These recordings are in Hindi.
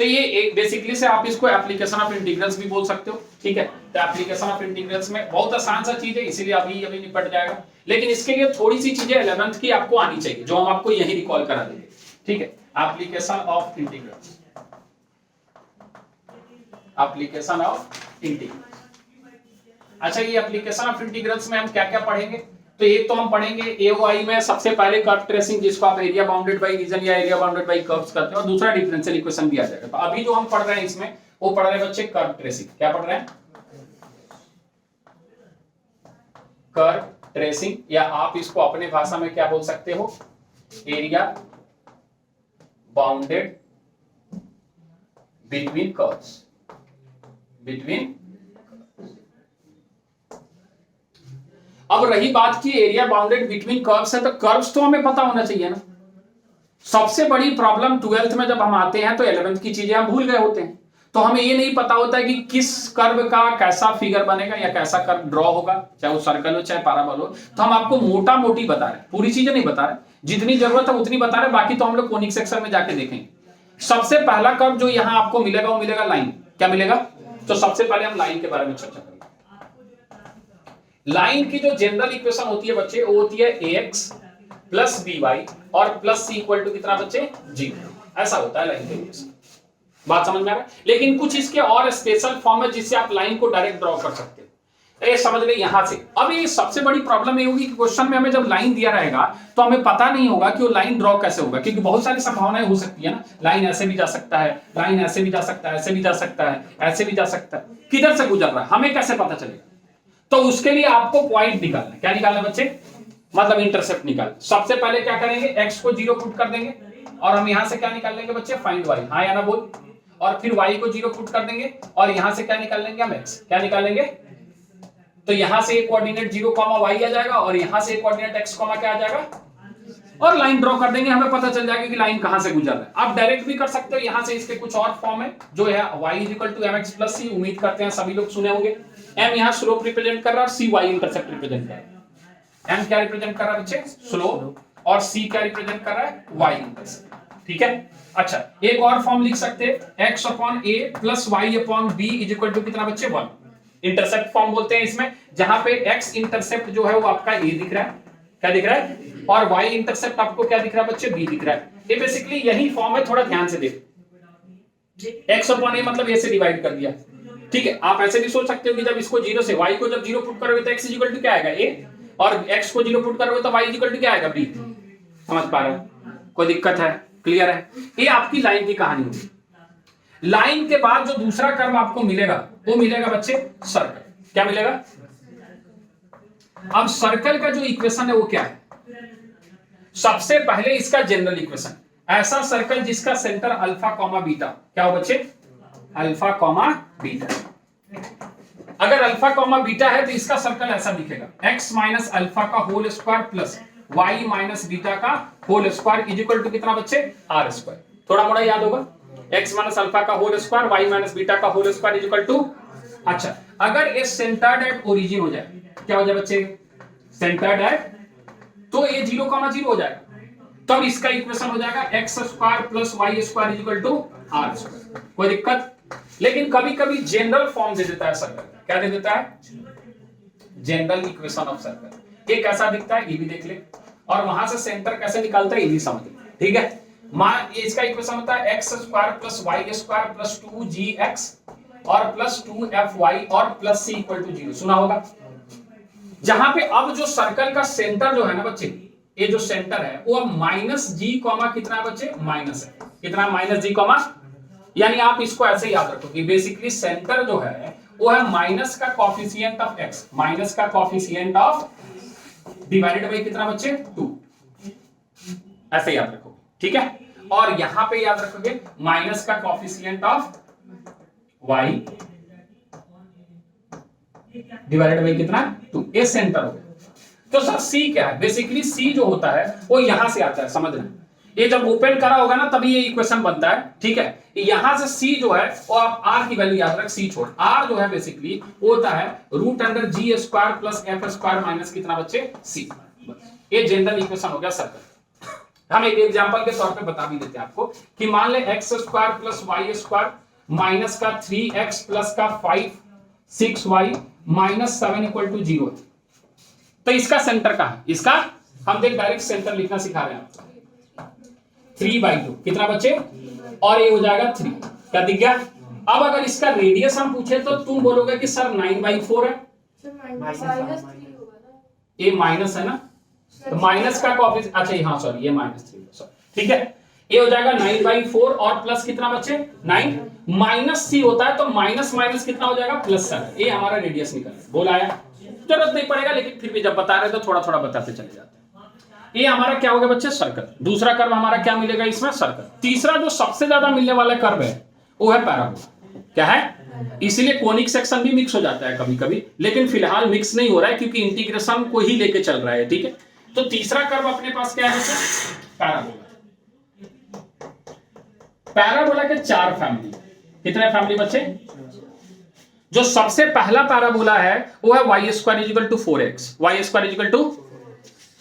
तो ये एक बेसिकली से आप इसको एप्लीकेशन ऑफ इंटीग्रल्स भी बोल सकते हो, ठीक है। तो एप्लीकेशन ऑफ इंटीग्रल्स में बहुत आसान सा चीज है, इसीलिए अभी निपट जाएगा, लेकिन इसके लिए थोड़ी सी चीजें 11th की आपको आनी चाहिए, जो हम आपको यही रिकॉल करा देंगे, ठीक है। Application of integrals, application of integrals. अच्छा, ये एप्लीकेशन ऑफ इंटीग्रल्स में हम क्या क्या पढ़ेंगे? तो एक तो हम पढ़ेंगे एओआई में सबसे पहले कर्व ट्रेसिंग, जिसको आप एरिया बाउंडेड बाय रीजन या एरिया बाउंडेड बाय कर्व्स करते हैं, और दूसरा डिफरेंशियल इक्वेशन भी आ जाएगा। तो अभी जो हम पढ़ रहे हैं इसमें, वो पढ़ रहे हैं बच्चे कर्व ट्रेसिंग। क्या पढ़ रहे हैं? कर्व ट्रेसिंग, या आप इसको अपने भाषा में क्या बोल सकते हो? Area bounded between curves, between. अब रही बात की एरिया बाउंडेड बिटवीन कर्व्स है, तो कर्व्स तो हमें पता होना चाहिए ना। सबसे बड़ी प्रॉब्लम 12th में जब हम आते हैं तो 11th की चीजें हम भूल गए होते हैं, तो हमें ये नहीं पता होता है कि किस कर्व का कैसा फिगर बनेगा या कैसा कर्व ड्रॉ होगा, चाहे वो सर्कल हो चाहे पैराबोल हो। तो हम आपको मोटा मोटी बता रहे हैं, पूरी चीजें नहीं बता रहे, जितनी जरूरत है उतनी बता रहे, बाकी तो हम लोग कोनिक सेक्शन में जाके देखेंगे। सबसे पहला कर्व जो यहाँ आपको मिलेगा वो मिलेगा लाइन। क्या मिलेगा? तो सबसे पहले हम लाइन के बारे में चर्चा करेंगे। लाइन की जो जनरल इक्वेशन होती है बच्चे, वो होती है ax प्लस by और प्लस c इक्वल टू कितना बच्चे? 0। ऐसा होता है लाइन की इक्वेशन। बात समझ में आ रहा है? लेकिन कुछ इसके और स्पेशल फॉर्म है जिससे आप लाइन को डायरेक्ट ड्रॉ कर सकते हो। ये समझ गए यहां से। अब ये सबसे बड़ी प्रॉब्लम ये होगी कि क्वेश्चन में हमें जब लाइन दिया रहेगा तो हमें पता नहीं होगा कि वो लाइन ड्रॉ कैसे होगा, क्योंकि बहुत सारी संभावनाएं हो सकती है ना। लाइन ऐसे भी जा सकता है, लाइन ऐसे भी जा सकता है, ऐसे भी जा सकता है, ऐसे भी जा सकता है। किधर से गुजर रहा है हमें कैसे पता चलेगा? तो उसके लिए आपको पॉइंट निकालना है। क्या निकालना बच्चे? मतलब इंटरसेप्ट निकाल। सबसे पहले क्या करेंगे? x को 0 पुट कर देंगे, और हम यहां से क्या निकाल लेंगे बच्चे? Find y। हाँ या ना बोल। और फिर y को 0 पुट कर देंगे, और यहां से क्या निकाल लेंगे हम? x। क्या निकालेंगे? तो यहां से एक कोऑर्डिनेट 0, y आ जाएगा, और यहां से एक कोऑर्डिनेट x, क्या आ जाएगा? और लाइन ड्रॉ कर देंगे, हमें पता चल जाएगा कि लाइन कहां से गुजर रहा है। आप डायरेक्ट भी कर सकते हो, यहां से इसके कुछ और फॉर्म है जो है y mx + c। उम्मीद करते हैं सभी लोग सुने होंगे। m यहां स्लोप रिप्रेजेंट कर रहा है, और c y इंटरसेप्ट रिप्रेजेंट कर रहा है। m क्या रिप्रेजेंट कर रहा है बच्चे? स्लोप। और c क्या रिप्रेजेंट कर रहा है? y intercept. ठीक है। अच्छा, एक और फॉर्म लिख सकते हैं, x upon a plus y upon b is equal to कितना बच्चे? 1। इंटरसेप्ट फॉर्म बोलते हैं इसमें, जहां पे x इंटरसेप्ट जो है वो आपका a दिख रहा है। क्या दिख रहा है? और y इंटरसेप्ट आपको क्या दिख रहा है बच्चे? b दिख रहा है। ये बेसिकली यही फॉर्म है, थोड़ा ध्यान से देखो। x अपॉन a मतलब a से डिवाइड कर दिया, ठीक है। आप ऐसे भी सोच सकते हो कि जब इसको 0 से y को जब 0 पुट करोगे तो x इज इक्वल टू क्या आएगा? a, और x को 0 पुट करोगे तो y इज इक्वल टू क्या आएगा? b। समझ पा रहे हो? कोई दिक्कत है? क्लियर है? ये आपकी लाइन की कहानी होगी। लाइन के बाद जो दूसरा कर्व आपको मिलेगा वो मिलेगा बच्चे सर्कल। क्या मिलेगा? अब सर्कल का जो इक्वेशन है वो क्या है? सबसे पहले इसका जनरल इक्वेशन, ऐसा सर्कल जिसका सेंटर अल्फा कॉमा बीटा, क्या हो बच्चे? Alpha comma beta. अगर अल्फा कॉमा बीटा है तो इसका सर्कल ऐसा दिखेगा, x माइनस अल्फा का whole square plus y minus beta का whole square is equal to कितना बच्चे? r square. थोड़ा मोड़ा याद होगा, x माइनस अल्फा का whole square, y minus beta का whole square is equal to. अच्छा, अगर ये सेंटर्ड एट ओरिजिन हो जाए, क्या हो जाए बच्चे? सेंटर्ड एट, तो ये 0,0 हो जाएगा, तब इसका इक्वेशन हो जाएगा x square plus y square is equal to r square. कोई दिक्कत? लेकिन कभी कभी जनरल फॉर्म दे देता है सर्कल। क्या दे देता है? General equation of circle. ये कैसा दिखता है ये भी देख ले, और वहां से सेंटर कैसे निकालता है ये भी समझ ले। ठीक है। इसका इक्वेशन होता है x square plus y square plus 2gx और प्लस 2fy और प्लस c इक्वल टू 0। सुना होगा? जहां पे अब जो सर्कल का सेंटर जो है ना बच्चे, ये जो सेंटर है वो अब माइनस जी कॉमा कितना है बच्चे? माइनस है। कितना? माइनस जी कॉमा। यानी आप इसको ऐसे याद रखो कि बेसिकली सेंटर जो है वो है माइनस का कॉफिशिएंट ऑफ x, माइनस का कॉफिशिएंट ऑफ डिवाइडेड बाय कितना बच्चे? 2। ऐसे याद रखो, ठीक है। और यहां पे याद रखोगे माइनस का coefficient of y divided by कितना? 2। ये सेंटर हो गया। तो सर c क्या है? बेसिकली c जो होता है वो यहां से आता है, समझना। ये जब ओपन करा होगा ना तभी ये इक्वेशन बनता है, ठीक है। यहां से c जो है वो आप r की वैल्यू याद रख, c छोड़। r जो है बेसिकली वो होता है root under g square plus f square minus कितना बच्चे? c। ये जनरल इक्वेशन हो गया सर्कल। हम एक एग्जांपल के तौर पे बता भी देते हैं आपको कि मान ले x square plus y square minus का 3x प्लस का 5 6y माइनस 7 इक्वल टू 0। तो इसका सेंटर कहां है? इसका हम देख डायरेक्ट सेंटर लिखना सिखा रहे हैं आपको। 3/2 कितना बच्चे? और ये हो जाएगा 3। क्या दिख गया? अब अगर इसका रेडियस हम पूछे तो तुम बोलोगे कि सर 9/4 है। ये माइनस है ना, तो माइनस का कॉफी, अच्छा हाँ सॉरी ये -3, ठीक है। ये हो जाएगा 9/4 और प्लस कितना बच्चे 9 माइनस सी होता है तो माइनस माइनस कितना हो जाएगा +7। ये हमारा रेडियस निकल बोल आया, जरूरत नहीं पड़ेगा लेकिन फिर भी जब बता रहे तो थोड़ा थोड़ा बताते चले जाते हैं। ये हमारा क्या हो गया बच्चे सर्कल। दूसरा कर्व हमारा क्या मिलेगा इसमें सर्कल। तीसरा जो सबसे ज्यादा मिलने वाला कर्व है वो है पैराबोला। क्या है? इसलिए कोनिक सेक्शन भी मिक्स हो जाता है कभी कभी, लेकिन फिलहाल मिक्स नहीं हो रहा है क्योंकि इंटीग्रेशन को ही लेके चल रहा है, ठीक है। तो तीसरा कर्व अपने पास क्या है बच्चे? पैराबोला। पैराबोला के 4 फैमिली। कितने फैमिली बच्चे? जो सबसे पहला पैराबोला है वो है y square is equal to 4x। y square is equal to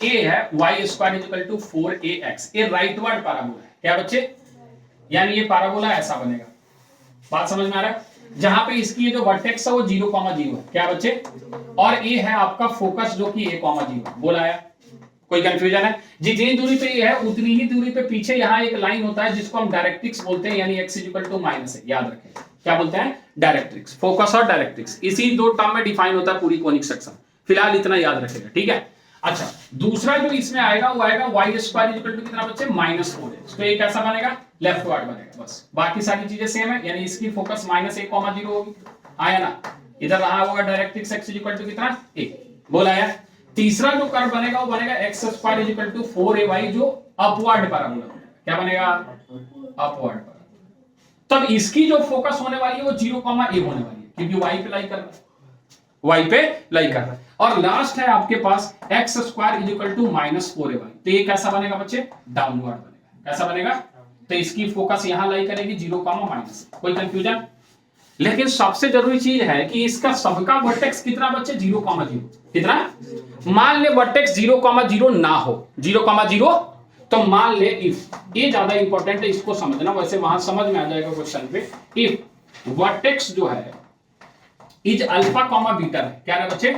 a है, y square is equal to 4ax। ये राइटवर्ड पैराबोला है। क्या बच्चे? यानी ये पैराबोला ऐसा बनेगा। बात समझ में आ रहा है? जहां पे इसकी ये जो वर्टेक्स है वो 0,0 है। क्या बच्चे? और ये है आपका फोकस जो कि a,0 बोला है। कोई कंफ्यूजन है? जितनी दूरी पे ये है उतनी ही दूरी पे पीछे यहाँ एक लाइन होता है जिसको हम डायरेक्ट्रिक्स बोलते हैं, यानी x इक्वल टू माइनस है। याद रखें क्या बोलते हैं? डायरेक्ट्रिक्स। फोकस और डायरेक्ट्रिक्स इसी 2 टर्म में डिफाइन होता है पूरी कोनिक सेक्शन। फिलहाल इतना याद रखेगा, ठीक है। अच्छा, दूसरा जो इसमें आएगा वो आएगा y स्क्वायर इक्वल टू कितना बच्चे? -4x। तो ये कैसा बनेगा? लेफ्ट वर्ड बनेगा। बस बाकी सारी चीजें सेम है, यानी इसकी फोकस -a,0 होगी। आया ना? इधर रहा होगा डायरेक्ट्रिक्स x इक्वल टू कितना? 1 बोला है। तीसरा जो कर्व बनेगा वो बनेगा x square equal to 4ay जो अपवर्ड पैराबोला बनेगा। क्या बनेगा? Upward parabola. तब इसकी जो फोकस होने वाली है वो 0,a होने वाली है क्योंकि y पे लाई कर रहा है, y पे लाई कर रहा है। और लास्ट है आपके पास x square equal to -4ay। तो ये कैसा बनेगा बच्चे? डाउनवर्ड बनेगा। कैसा बनेगा? तो इसकी फोकस यहां लाई करेगी 0,-। कोई कंफ्यूजन? लेकिन सबसे जरूरी चीज है कि इसका सबका वर्टेक्स कितना बच्चे? 0,0। कितना? मान ले वर्टेक्स 0,0 ना हो, 0,0 तो मान ले इफ, ये ज्यादा इंपॉर्टेंट है इसको समझना, वैसे वहां समझ में आ जाएगा क्वेश्चन पे। इफ वर्टेक्स जो है इज अल्फा कॉमा बीटा है, क्या है बच्चे?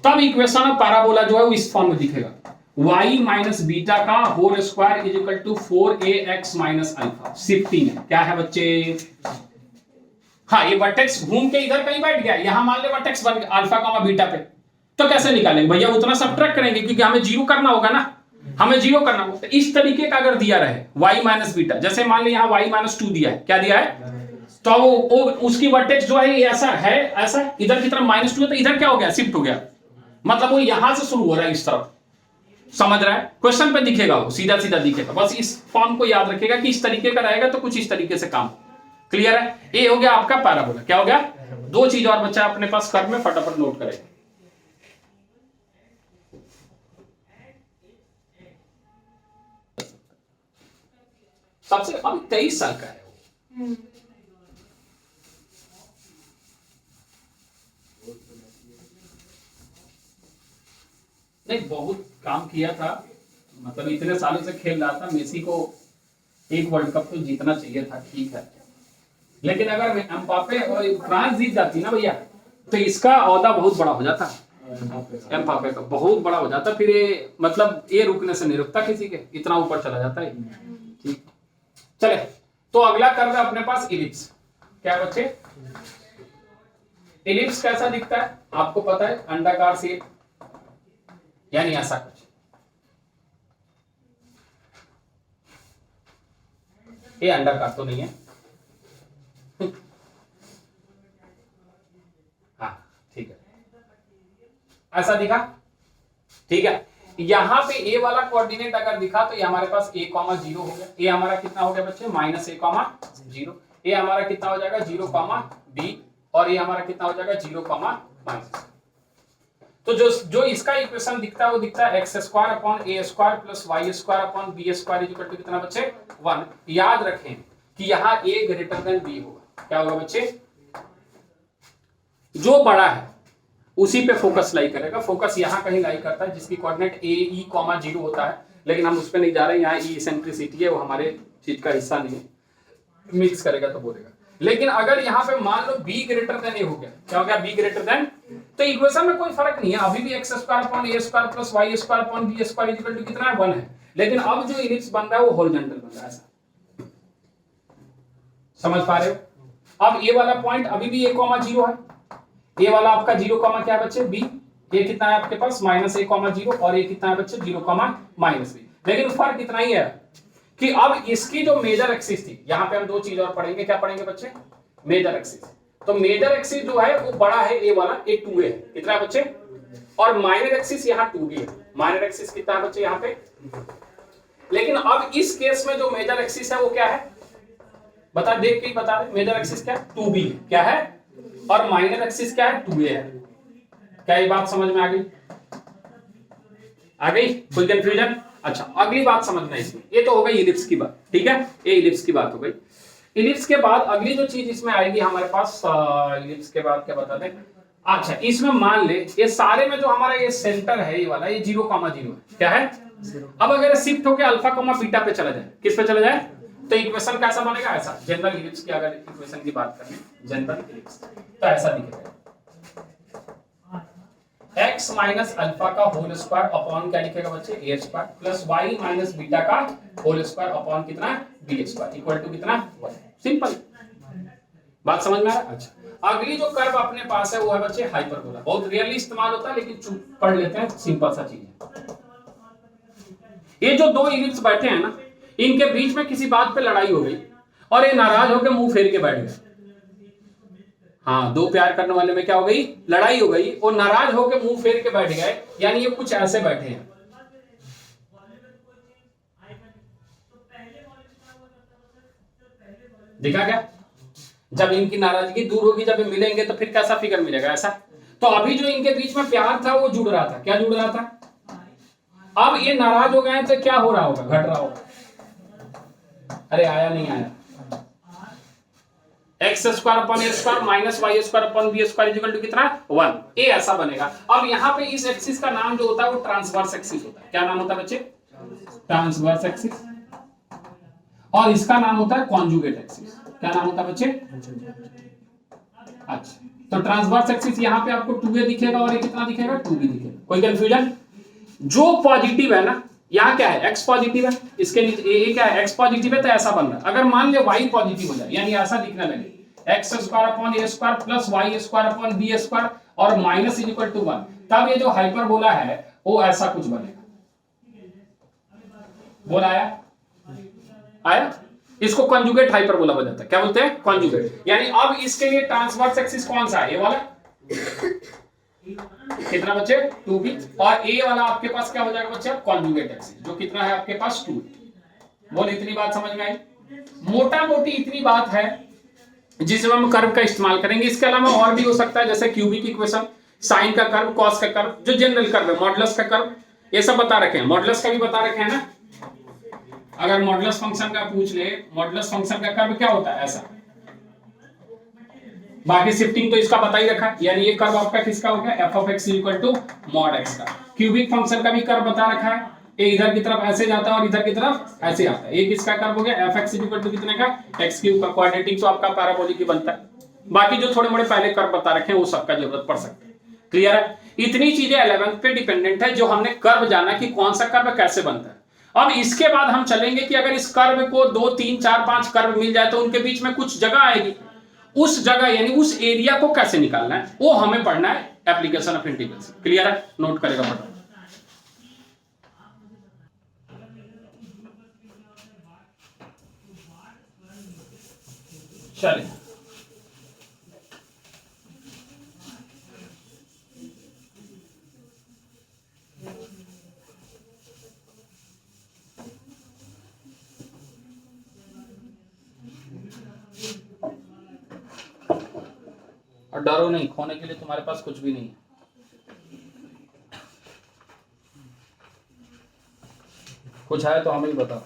तब इक्वेशन ऑफ पैराबोला जो है वो इस फॉर्म में दिखेगा, y माइनस बीटा का whole square is equal to 4ax minus alpha. Shifting है। क्या है बच्चे? हाँ, ये वर्टेक्स घूम के इधर कहीं बैठ गया, यहां मान ले वर्टेक्स बन गया अल्फा कॉमा बीटा पे, तो कैसे निकालेंगे भैया? उतना सबट्रैक्ट करेंगे क्योंकि हमें 0 करना होगा ना, हमें 0 करना होगा। तो इस तरीके का अगर दिया रहे y माइनस बीटा, जैसे मान ले यहाँ y-2 दिया है, क्या दिया है? तो वो उसकी वर्टेक्स जो है ऐसा है, ऐसा इधर की तरफ -2 है, तो इधर क्या हो गया? शिफ्ट हो गया। मतलब वो यहां से शुरू हो रहा है इस तरफ। समझ रहा है? क्वेश्चन पे दिखेगा, वो सीधा सीधा दिखेगा। बस इस फॉर्म को याद रखेगा कि इस तरीके का रहेगा तो कुछ इस तरीके से काम। क्लियर है? ये हो गया आपका पैराबोला। क्या हो गया? 2 चीज और बच्चा अपने पास कर्व में फटाफट नोट करेगा। सबसे अभी 23 साल का है वो। नहीं, बहुत काम किया था, मतलब इतने सालों से खेल रहा था। मेसी को एक वर्ल्ड कप तो जीतना चाहिए था, ठीक है, लेकिन अगर एम्बाप्पे और फ्रांस जीत जाती ना भैया तो इसका औहदा बहुत बड़ा हो जाता। एम्बाप्पे का बहुत बड़ा हो जाता, फिर ये मतलब ये रुकने से नहीं रुकता किसी के, इतना ऊपर चला जाता है। ठीक, चले तो अगला कर्व है अपने पास इलिप्स। क्या बच्चे? इलिप्स कैसा दिखता है आपको पता है? अंडाकार शेप, यानी ऐसा कुछ। ये अंडाकार तो नहीं है। हाँ ठीक है, ऐसा दिखा, ठीक है। यहां पे ए वाला कोऑर्डिनेट अगर दिखा तो ये हमारे पास a,0 हो गया। ए हमारा कितना हो गया बच्चे? -a,0। ए हमारा कितना हो जाएगा? 0,b। और ये हमारा कितना हो जाएगा? 0,-। तो जो इसका इक्वेशन दिखता है वो दिखता है x square upon a square plus y square upon b square equal to कितना बच्चे? 1। याद रखें कि यहाँ a ग्रेटर देन b होगा। क्या होगा बच्चे? जो बड़ा है उसी पे फोकस लाई करेगा। फोकस यहाँ कहीं लाई करता है जिसकी कोऑर्डिनेट a, e, 0 होता है। लेकिन हम उस पर नहीं जा रहे हैं। यहाँ ई इसेंट्रिसिटी है, वो हमारे चीज का हिस्सा नहीं है, मिक्स करेगा तो बोलेगा। लेकिन अगर यहाँ पे मान लो b ग्रेटर देन ए हो गया, क्या हो गया b ग्रेटर देन, तो इक्वेशन में कोई फर्क नहीं है, अभी भी x square upon a square plus y square upon b square equal to कितना है 1 है। लेकिन अब जो इलिप्स बन रहा है वो हॉरिजॉन्टल बन रहा है, ऐसा समझ पा रहे हो। अब ए वाला पॉइंट अभी भी a, 0 है, ए वाला आपका 0, क्या है बच्चे b, ये कितना है आपके पास -a, 0 और ये कितना है बच्चे 0, -b। लेकिन फर्क इतना ही है कि अब इसकी जो मेजर एक्सिस थी, यहां पे हम दो चीज और पढ़ेंगे, क्या पढ़ेंगे बच्चे, मेजर एक्सिस। तो मेजर एक्सिस जो है वो बड़ा है ए वाला, ए 2a है, कितना है बच्चे, और माइनर एक्सिस यहाँ 2b है। माइनर एक्सिस कितना है बच्चे यहाँ पे। लेकिन अब इस केस में जो मेजर एक्सिस है वो क्या है, बता, देख के ही बता रहे, मेजर एक्सिस क्या है 2b क्या है, और माइनर एक्सिस क्या है 2a है। क्या ये बात समझ में आ गई, आ गई, कोई कंफ्यूजन। अच्छा, अगली बात समझना इसमें, ये तो हो गई इलिप्स की बात, ठीक है, ये इलिप्स की बात हो गई। इलिप्स के बाद अगली जो चीज इसमें आएगी हमारे पास, इलिप्स के बाद क्या बता दें, अच्छा इसमें मान ले ये सारे में जो हमारा ये सेंटर है ये वाला, ये 0, 0 है, क्या है। अब अगर शिफ्ट होकर अल्फा, बीटा पे चला जाए, किस पे चला जाए, तो इक्वेशन कैसा बनेगा, ऐसा। जनरल इलिप्स की अगर इक्वेशन की बात करें, जनरल इलिप्स, तो ऐसा दिखेगा, x माइनस अल्फा का होल स्क्वायर अपॉन क्या लिखेगा बच्चे, a square plus y minus beta का होल स्क्वायर अपॉन कितना b स्क्वायर इक्वल टू कितना 1। सिंपल बात समझ में आ रहा है। अच्छा, अगली जो कर्व अपने पास है वो है बच्चे हाइपरबोला। बहुत रेयरली इस्तेमाल होता है लेकिन पढ़ लेते हैं, सिंपल सा चीज है। ये जो दो इलिप्स बैठे हैं ना, इनके बीच में किसी बात पे लड़ाई हो गई और ये नाराज होकर मुंह फेर के बैठ गए। हाँ, दो प्यार करने वाले में क्या हो गई, लड़ाई हो गई, और नाराज होकर मुंह फेर के बैठ गए, यानी ये कुछ ऐसे बैठे हैं। देखा क्या, जब इनकी नाराजगी दूर होगी, जब ये मिलेंगे तो फिर कैसा फिगर मिलेगा, ऐसा। तो अभी जो इनके बीच में प्यार था वो जुड़ रहा था, क्या जुड़ रहा था। अब ये नाराज हो गए तो क्या हो रहा होगा, घट रहा होगा। अरे आया नहीं आया, x square upon a square minus y square upon b square equal to कितना 1, ये ऐसा बनेगा। अब यहाँ पे इस एक्सिस का नाम जो होता है वो ट्रांसवर्स एक्सिस होता है। क्या नाम होता है बच्चे, ट्रांसवर्स एक्सिस। और इसका नाम होता है कॉन्जुगेट एक्सिस। क्या नाम होता है बच्चे, अच्छा। तो ट्रांसवर्स एक्सिस यहाँ पे आपको 2a दिखेगा और ये कितना दिखेगा 2b दिखेगा। कोई कंफ्यूजन। जो पॉजिटिव है ना, यहाँ क्या है x पॉजिटिव है, इसके नीचे ये क्या है x पॉजिटिव है, तो ऐसा बन रहा है। अगर मान ले y पॉजिटिव हो जाए, यानी ऐसा दिखने लगे x square upon a square plus y square upon b square और माइनस इज इक्वल टू 1, तब ये जो हाइपरबोला है वो ऐसा कुछ बनेगा। बोल आया, इसको कॉन्जुगेट हाइपरबोला बोला जाता है। क्या बोलते हैं, कॉन्जुगेट। यानी अब इसके लिए ट्रांसवर्स एक्सिस कौन सा है, ये वाला कितना बच्चे 2b, और a वाला आपके पास क्या हो जाएगा बच्चे कॉन्जुगेट एक्सिस, जो कितना है आपके पास 2। बोल, इतनी बात समझ में आई। मोटा मोटी इतनी बात है जिसमें हम कर्व का इस्तेमाल करेंगे। इसके अलावा और भी हो सकता है, जैसे क्यूबिक इक्वेशन, साइन का कर्व, कॉस का कर्व, जो जनरल कर्व है, मॉडुलस का कर्व, ये सब बता रखे हैं। मॉडुलस का भी बता रखे हैं ना, अगर मॉडुलस फंक्शन का पूछ ले, मॉडुलस फंक्शन का कर्व क्या होता है, ऐसा। बाकी शिफ्टिंग तो इसका बता ही रखा, यानी ये कर्व आपका किसका हो गया, f of x equal to mod x का। क्यूबिक फंक्शन का भी कर्व बता रखा है, ये इधर की तरफ ऐसे जाता है और इधर की तरफ ऐसे आता है। ये किसका कर्व हो गया, f(x) इक्वल टू कितने का, x क्यूब का। क्वाड्रेटिक तो आपका पैराबोलिक ही बनता है। बाकी जो थोड़े मोड़े पहले कर्व बता रखे हैं वो सबका जरूरत पड़ सकता है। क्लियर है। इतनी चीजें 11th पे डिपेंडेंट है, जो हमने कर्व जाना कि कौन सा कर्व कैसे बनता है। अब इसके बाद हम चलेंगे कि अगर इस कर्व को 2, 3, 4, 5 कर्व मिल जाए तो उनके बीच में कुछ जगह आएगी, उस जगह यानी उस एरिया को कैसे निकालना है वो हमें पढ़ना है, एप्लीकेशन ऑफ इंटीग्रल। क्लियर है, नोट करेगा फटाफट। चलिए, और डरो नहीं, खोने के लिए तुम्हारे पास कुछ भी नहीं है। कुछ है तो हमें ही बताओ,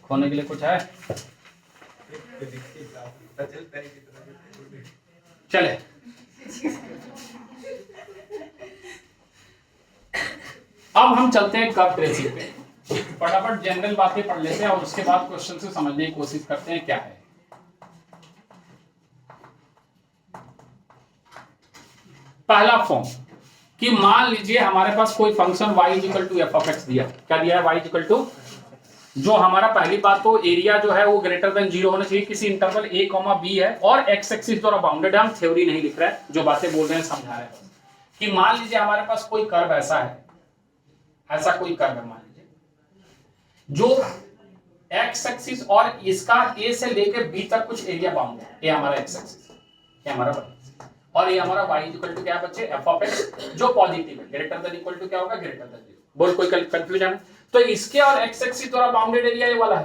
खोने के लिए कुछ है। चले, अब हम चलते हैं कर्व ट्रेसिंग पे, फटाफट जनरल बातें पढ़ लेते हैं और उसके बाद क्वेश्चन से समझने की कोशिश करते हैं क्या है। पहला फॉर्म कि मान लीजिए हमारे पास कोई function y equal to f of x दिया, क्या दिया है, y इक्वल टू, जो हमारा पहली बात तो एरिया जो है वो ग्रेटर देन 0 होना चाहिए, किसी इंटरवल a कॉमा b है और x एक्सिस द्वारा बाउंडेड है। हम थ्योरी नहीं लिख रहे हैं, जो बातें बोल रहे हैं समझा रहे हैं कि मान लीजिए हमारे पास कोई कर्व ऐसा है, ऐसा कोई कर्व है मान लीजिए जो x एक्सिस और इसका a से लेकर b तक कुछ एरिया बाउंड है, ये हमारा x एक्सिस, ये हमारा y और ये हमारा y इक्वल टू क्या बच्चे, f ऑफ x जो पॉजिटिव है, ग्रेटर देन इक्वल टू क्या होगा, ग्रेटर देन 0। बोल कोई कंफ्यूजन? तो इसके और x एक्सिस द्वारा बाउंडेड एरिया ये वाला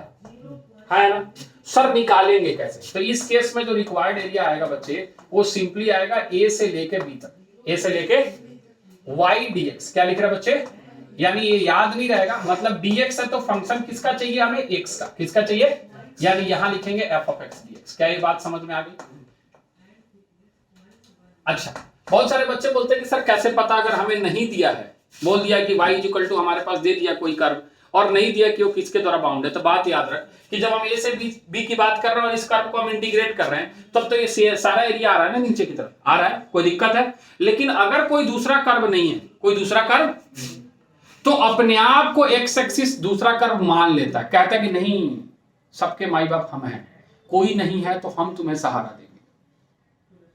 है ना सर, निकालेंगे कैसे? तो इस केस में जो रिक्वायर्ड एरिया आएगा बच्चे वो सिंपली आएगा a से लेके b तक, a से लेके y dx। क्या लिख रहे हैं बच्चे? यानी ये याद नहीं रहेगा, मतलब dx है तो फंक्शन किसका चाहिए हमें, x का, किसका चाहिए, यानी यहां लिखेंगे f ऑफ x dx। क्या ये बात समझ में आ गई? अच्छा, बहुत सारे बच्चे बोलते हैं कि सर कैसे पता अगर हमें नहीं दिया है, बोल दिया कि y इक्वल टू हमारे पास दे दिया कोई कर्व और नहीं दिया कि वो किसके द्वारा बाउंड है। तो बात याद रख कि जब हम a से b की बात कर रहे हैं और इस कर्व को हम इंटीग्रेट कर रहे हैं तब तो ये सारा एरिया आ रहा है ना नीचे की तरफ आ रहा है, कोई दिक्कत है। लेकिन अगर कोई दूसरा कर्व नहीं है, कोई दूसरा कर्व, तो अपने आप को x एक्सिस दूसरा कर्व मान लेता है, कहता है कि नहीं सबके माई बाप हम हैं, कोई नहीं है तो हम तुम्हें सहारा देंगे।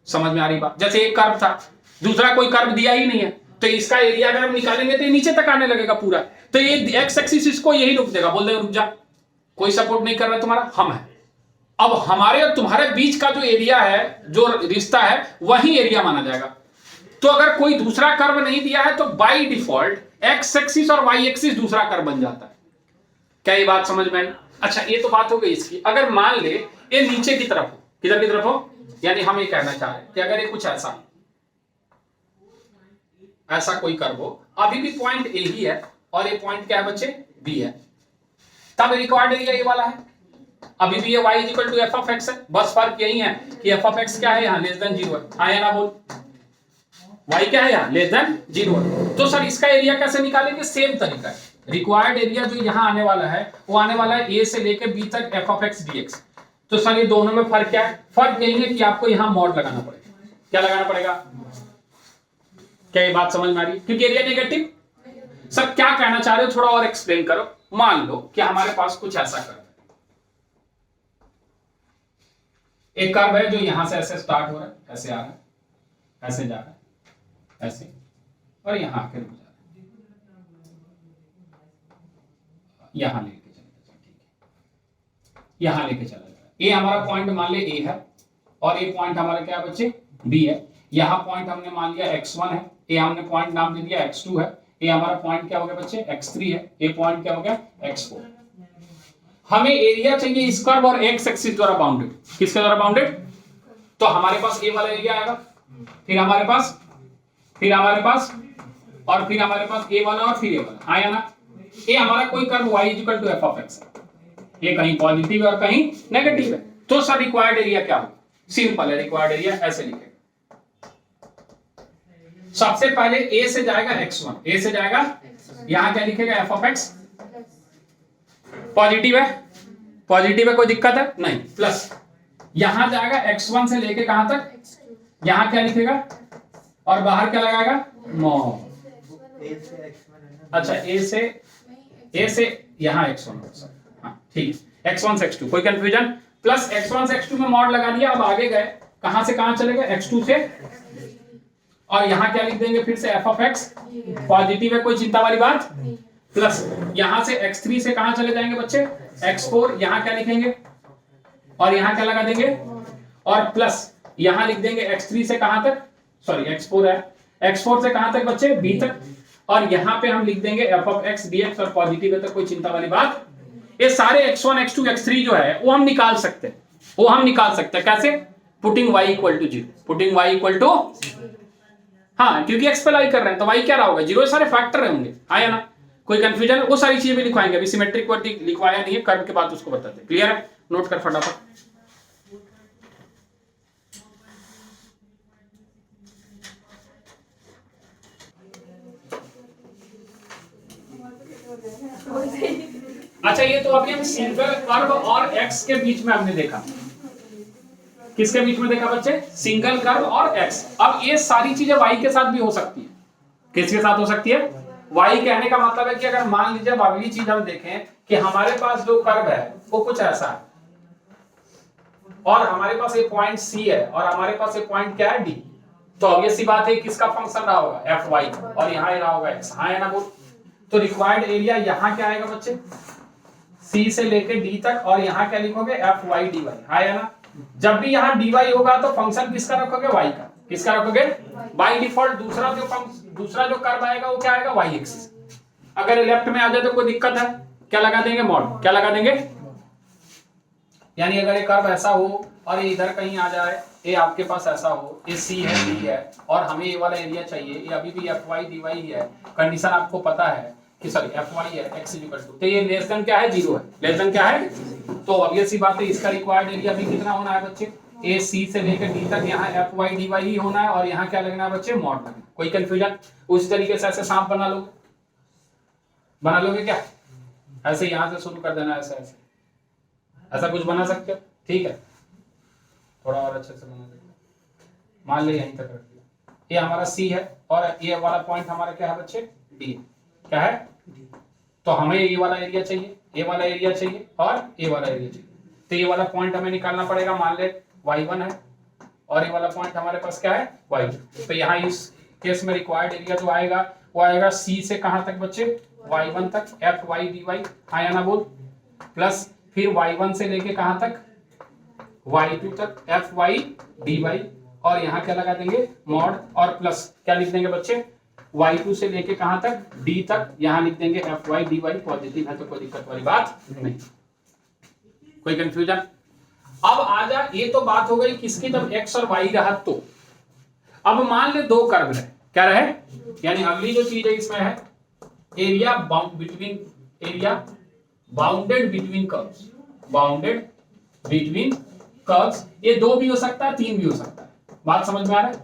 समझ में आ रही बात? जैसे एक कर्व था, दूसरा कोई कर्व दिया ही नहीं है, तो इसका एरिया अगर हम निकालेंगे तो ये नीचे तक आने लगेगा पूरा, तो ये एक्स एक्सिस इसको यही रुक देगा, बोल देगा रुक जा, कोई सपोर्ट नहीं कर रहा तुम्हारा, हम है। अब हमारे और तुम्हारे बीच का जो एरिया है, जो रिश्ता है, वही एरिया माना जाएगा। तो अगर कोई दूसरा कर्व नहीं दिया है तो बाय डिफॉल्ट एक्स एक्सिस और वाई एक्सिस दूसरा कर्व बन जाता है। क्या ये बात समझ में आई? अच्छा, ये तो बात हो गई इसकी। अगर मान ले ये नीचे की तरफ हो, किधर की तरफ हो, यानी हम ये कहना चाह रहे हैं कि अगर ये कुछ ऐसा कोई कर्व हो, अभी भी पॉइंट ए ही है और ये पॉइंट क्या है बच्चे, बी है, तब रिक्वायर्ड एरिया ये वाला है। अभी भी ये y equal to f of x है, बस फर्क यही है कि एफ ऑफ एक्स क्या है, यहाँ लेस देन 0 है। हाँ या ना बोल, y क्या है यहाँ लेस देन 0 है। तो सर इसका एरिया कैसे निकालेंगे? सेम तरीका है, रिक्वायर्ड एरिया जो यहाँ आने वाला है वो आने वाला है a से लेके b तक एफ ऑफ एक्स dx। तो सर ये दोनों में फर्क क्या है? फर्क यही है कि आपको यहाँ मॉड लगाना पड़ेगा। क्या लगाना पड़ेगा? क्या ये बात समझ में आ रही है? क्योंकि एरिया नेगेटिव। सर क्या कहना चाह रहे हो, थोड़ा और एक्सप्लेन करो। मान लो कि हमारे पास कुछ ऐसा कर्व है, एक कर्व है जो यहां से ऐसे स्टार्ट हो रहा है, ऐसे आ रहा है, ऐसे जा रहा है, ऐसे, और यहां आके रुक जा रहा है, यहां लेके चलेगा, ठीक है, यहां लेके चला जा रहा है। ये हमारा पॉइंट मान ले ए है और ये पॉइंट हमारा क्या है बच्चे, बी है। यहां पॉइंट हमने मान लिया x1 है, ये हमने पॉइंट नाम दे दिया x2 है, ये हमारा पॉइंट क्या हो गया बच्चे, x3 है, ये पॉइंट क्या हो गया, x4। हमें एरिया चाहिए इस कर्व और x एक्सिस द्वारा बाउंडेड, किसके द्वारा बाउंडेड? तो हमारे पास ये वाला एरिया आएगा, फिर हमारे पास और फिर हमारे पास ए वाला और फिर ए वाला, आया ना? ये हमारा कोई curve y equal to f of x है, ये कहीं पॉजिटिव है और कहीं नेगेटिव है। तो सर रिक्वायर्ड एरिया क्या होगा? सिंपल है, रिक्वायर्ड एरिया ऐसे लिखेगा। सबसे पहले a से जाएगा x1, a से जाएगा, यहां क्या लिखेगा, f ऑफ x, पॉजिटिव है, कोई दिक्कत है नहीं, प्लस यहां जाएगा x1 से लेके कहां तक, यहां क्या लिखेगा और बाहर क्या लगाएगा, मॉड। अच्छा, a से यहां x1, हाँ ठीक है, x1 से x2, कोई कंफ्यूजन? प्लस x1 से x2 में मॉड लगा दिया। अब आगे गए, कहां से कहां चले गए, x2 से, और यहां क्या लिख देंगे फिर से f ऑफ x, पॉजिटिव है, कोई चिंता वाली बात, प्लस यहां से x3 से कहां चले जाएंगे बच्चे, x4, यहां क्या लिखेंगे और यहां क्या लगा देंगे, और प्लस यहां लिख देंगे x3 से कहां तक, सॉरी x4 है, x4 से कहां तक बच्चे, b तक, और यहां पे हम लिख देंगे f ऑफ x dx, और पॉजिटिव है तो कोई चिंता वाली बात। ये सारे x1 x2 x3 जो है वो हम निकाल सकते हैं, कैसे? Putting y equal to 0, putting y equal to, हाँ क्योंकि x पे लाई कर रहे हैं तो y क्या रहा होगा, 0, सारे फैक्टर होंगे, आया ना? कोई कंफ्यूजन है? वो सारी चीजें भी लिखवाएंगे, अभी सिमेट्रिक वर्टिक लिखवाया नहीं है, कर्व के बाद उसको बताते हैं। क्लियर है? नोट कर फटाफट। अच्छा ये तो अभी हम सिंगल कर्व और एक्स के बीच में हमने देखा, किसके बीच में देखा बच्चे? सिंगल कर्व और एक्स। अब ये सारी चीजें वाई के साथ भी हो सकती है। किसके साथ हो सकती है? वाई। कहने का मतलब है कि अगर मान लीजिए अगली चीज हम देखें कि हमारे पास जो कर्व है वो कुछ ऐसा है और हमारे पास एक पॉइंट सी है और हमारे पास एक पॉइंट क्या है डी, तो ऑब्वियस सी बात है किसका फंक्शन रहा होगा? एफ वाई, और यहाँ रहा होगा एक्स। हाँ है ना बोल? तो रिक्वायर्ड एरिया यहाँ क्या आएगा बच्चे? सी से लेके डी तक, और यहाँ क्या लिखोगे? F y d y. हाँ है ना? जब भी यहाँ डी वाई होगा तो फंक्शन किसका रखोगे? वाई का। किसका रखोगे? बाय डिफॉल्ट दूसरा जो कर्व आएगा वो क्या आएगा? Y axis. अगर लेफ्ट में आ जाए तो कोई दिक्कत है? क्या लगा देंगे? मॉड। क्या लगा देंगे? यानी अगर ये कर्व ऐसा हो और ये इधर कहीं आ जाए, ये आपके पास ऐसा हो, ये सी है डी है और हमें ये वाला एरिया चाहिए, ये अभी भी एफ वाई डी वाई है, कंडीशन आपको पता है कि सॉरी एफ वाई है, एक्स इक्वल टू, तो ये लेस देन क्या है? 0 है। लेस देन क्या है? तो ऑब्वियस सी बात है इसका रिक्वायर्ड एरिया भी कितना होना है बच्चे? ए सी से लेकर डी तक यहाँ एफ वाई डी वाई ही होना है और यहाँ क्या लगना है बच्चे? मॉड लगना। कोई कंफ्यूजन? उसी तरीके से ऐसे सांप बना लोगे क्या? ऐसे यहाँ से शुरू कर देना, ऐसे ऐसा कुछ बना सकते हो? ठीक है, थोड़ा और अच्छे से बना सकते हो। मान ले यहीं तक रख दिया, ये हमारा सी है और ये वाला पॉइंट हमारा क्या है बच्चे? डी। क्या है? तो हमें ये वाला एरिया चाहिए, ये वाला एरिया चाहिए और ये वाला एरिया चाहिए, तो ये वाला पॉइंट हमें निकालना पड़ेगा। मान ले y1 है और ये वाला पॉइंट हमारे पास क्या है? y2। तो यहाँ इस केस में रिक्वायर्ड एरिया जो आएगा वो आएगा सी से कहां तक बच्चे? y1 तक, एफ वाई डी वाई। हाँ या ना बोल? प्लस फिर y1 से लेके कहां तक? y2 तक, एफ वाई डी वाई, और यहाँ क्या लगा देंगे? मॉड, और प्लस क्या लिख देंगे बच्चे? y2 से लेके कहां तक? d तक, यहाँ लिख देंगे f y d y. Positive है तो कोई दिक्कत वाली बात नहीं। कोई कंफ्यूजन? अब आ जा, ये तो बात हो गई किसकी? जब x और y रहा तो। अब मान ले दो कर्व है, क्या रहे? यानी अगली जो चीज है इसमें है area bounded between curves. Bounded between curves, ये 2 भी हो सकता है, 3 भी हो सकता है। बात समझ में आ रहा है?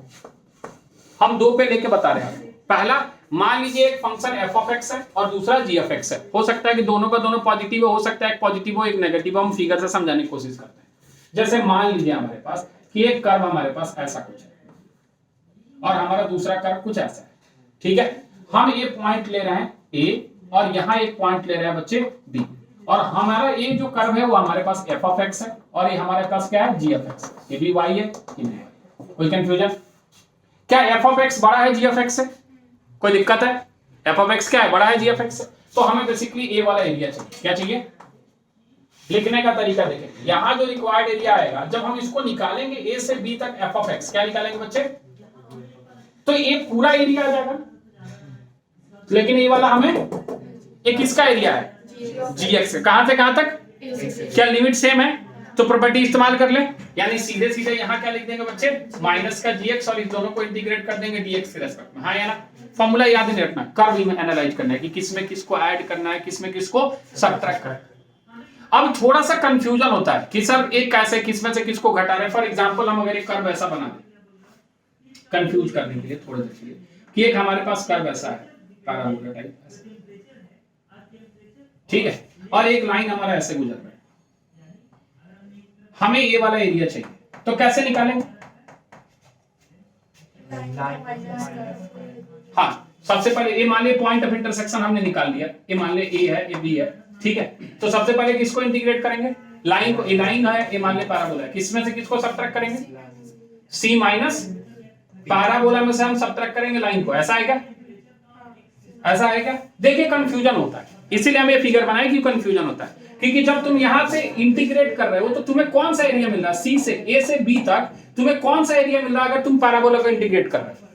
हम 2 पे लेके बता रहे हैं। पहला, मान लीजिए एक फंक्शन एफ ऑफ एक्स है और दूसरा जी ऑफ एक्स है। हो सकता है कि दोनों का दोनों पॉजिटिव हो सकता है एक पॉजिटिव हो एक नेगेटिव हो। हम फिगर से समझाने की कोशिश करते हैं। जैसे मान लीजिए हमारे पास कि एक कर्व हमारे पास ऐसा कुछ है और हमारा दूसरा कर्व कुछ ऐसा है। ठीक है, हम ये पॉइंट ले रहे हैं ए और यहाँ एक पॉइंट ले रहे हैं बच्चे बी, और हमारा ये जो कर्व है वो हमारे पास एफ ऑफ एक्स है और ये हमारे पास क्या है? जी ऑफ एक्स। ये भी वाई है, ये नहीं है। कोई कंफ्यूजन? क्या एफ ऑफ एक्स बड़ा है जी ऑफ एक्स से? कोई दिक्कत है? एफ ऑफ एक्स क्या है? बड़ा है जी ऑफ एक्स से। तो हमें बेसिकली ए वाला एरिया चाहिए। क्या चाहिए? लिखने का तरीका देखें। यहां जो रिक्वायर्ड एरिया आएगा जब हम इसको निकालेंगे ए से बी तक एफ ऑफ एक्स, क्या निकालेंगे बच्चे? तो ये पूरा एरिया आ जाएगा, लेकिन ये वाला हमें ये किसका एरिया है? जी एक्स। कहां से कहां तक? क्या लिमिट सेम है? तो प्रॉपर्टी इस्तेमाल कर ले, यानी सीधे सीधे यहाँ क्या लिख देंगे बच्चे? माइनस का जी एक्स और इस दोनों को इंटीग्रेट कर देंगे डीएक्स के रेस्पेक्ट में। हाँ या ना? फॉर्मूला याद नहीं रखना, कर्व में एनालाइज करना है कि किसमें किसको ऐड करना है, किसमें किसको सब्ट्रैक्ट करना है। अब थोड़ा सा कंफ्यूजन होता है कि सर एक कैसे, किसमें से किसको घटा रहे हैं। फॉर एग्जांपल हम अगर एक कर्व ऐसा बना दें कंफ्यूज करने के लिए थोड़ा देखिए कि एक हमारे पास कर्व ऐसा है पैराबोला टाइप, ठीक है, और एक लाइन हमारा ऐसे गुजर रहा है, हमें ये वाला एरिया चाहिए, तो कैसे निकालेंगे? हाँ, सबसे पहले ये मान लिया पॉइंट ऑफ इंटरसेक्शन हमने निकाल लिया, ये मान लिया ए है, ये बी है, ठीक है। तो सबसे पहले किसको इंटीग्रेट करेंगे? लाइन को। ये लाइन है, ये मान लिया पैराबोला है, किसमें से किसको सब्ट्रैक्ट करेंगे? सी माइनस पैराबोला में से हम सब्ट्रैक्ट करेंगे लाइन को। ऐसा है क्या? ऐसा है क्या? देखिए कंफ्यूजन होता है, इसीलिए हम ये फिगर बनाए कि कंफ्यूजन होता है, क्योंकि जब तुम यहां से इंटीग्रेट कर रहे हो तो तुम्हें कौन सा एरिया मिल रहा है? सी से ए से बी तक तुम्हें कौन सा एरिया मिल रहा है अगर तुम पैराबोला को इंटीग्रेट कर रहे हो?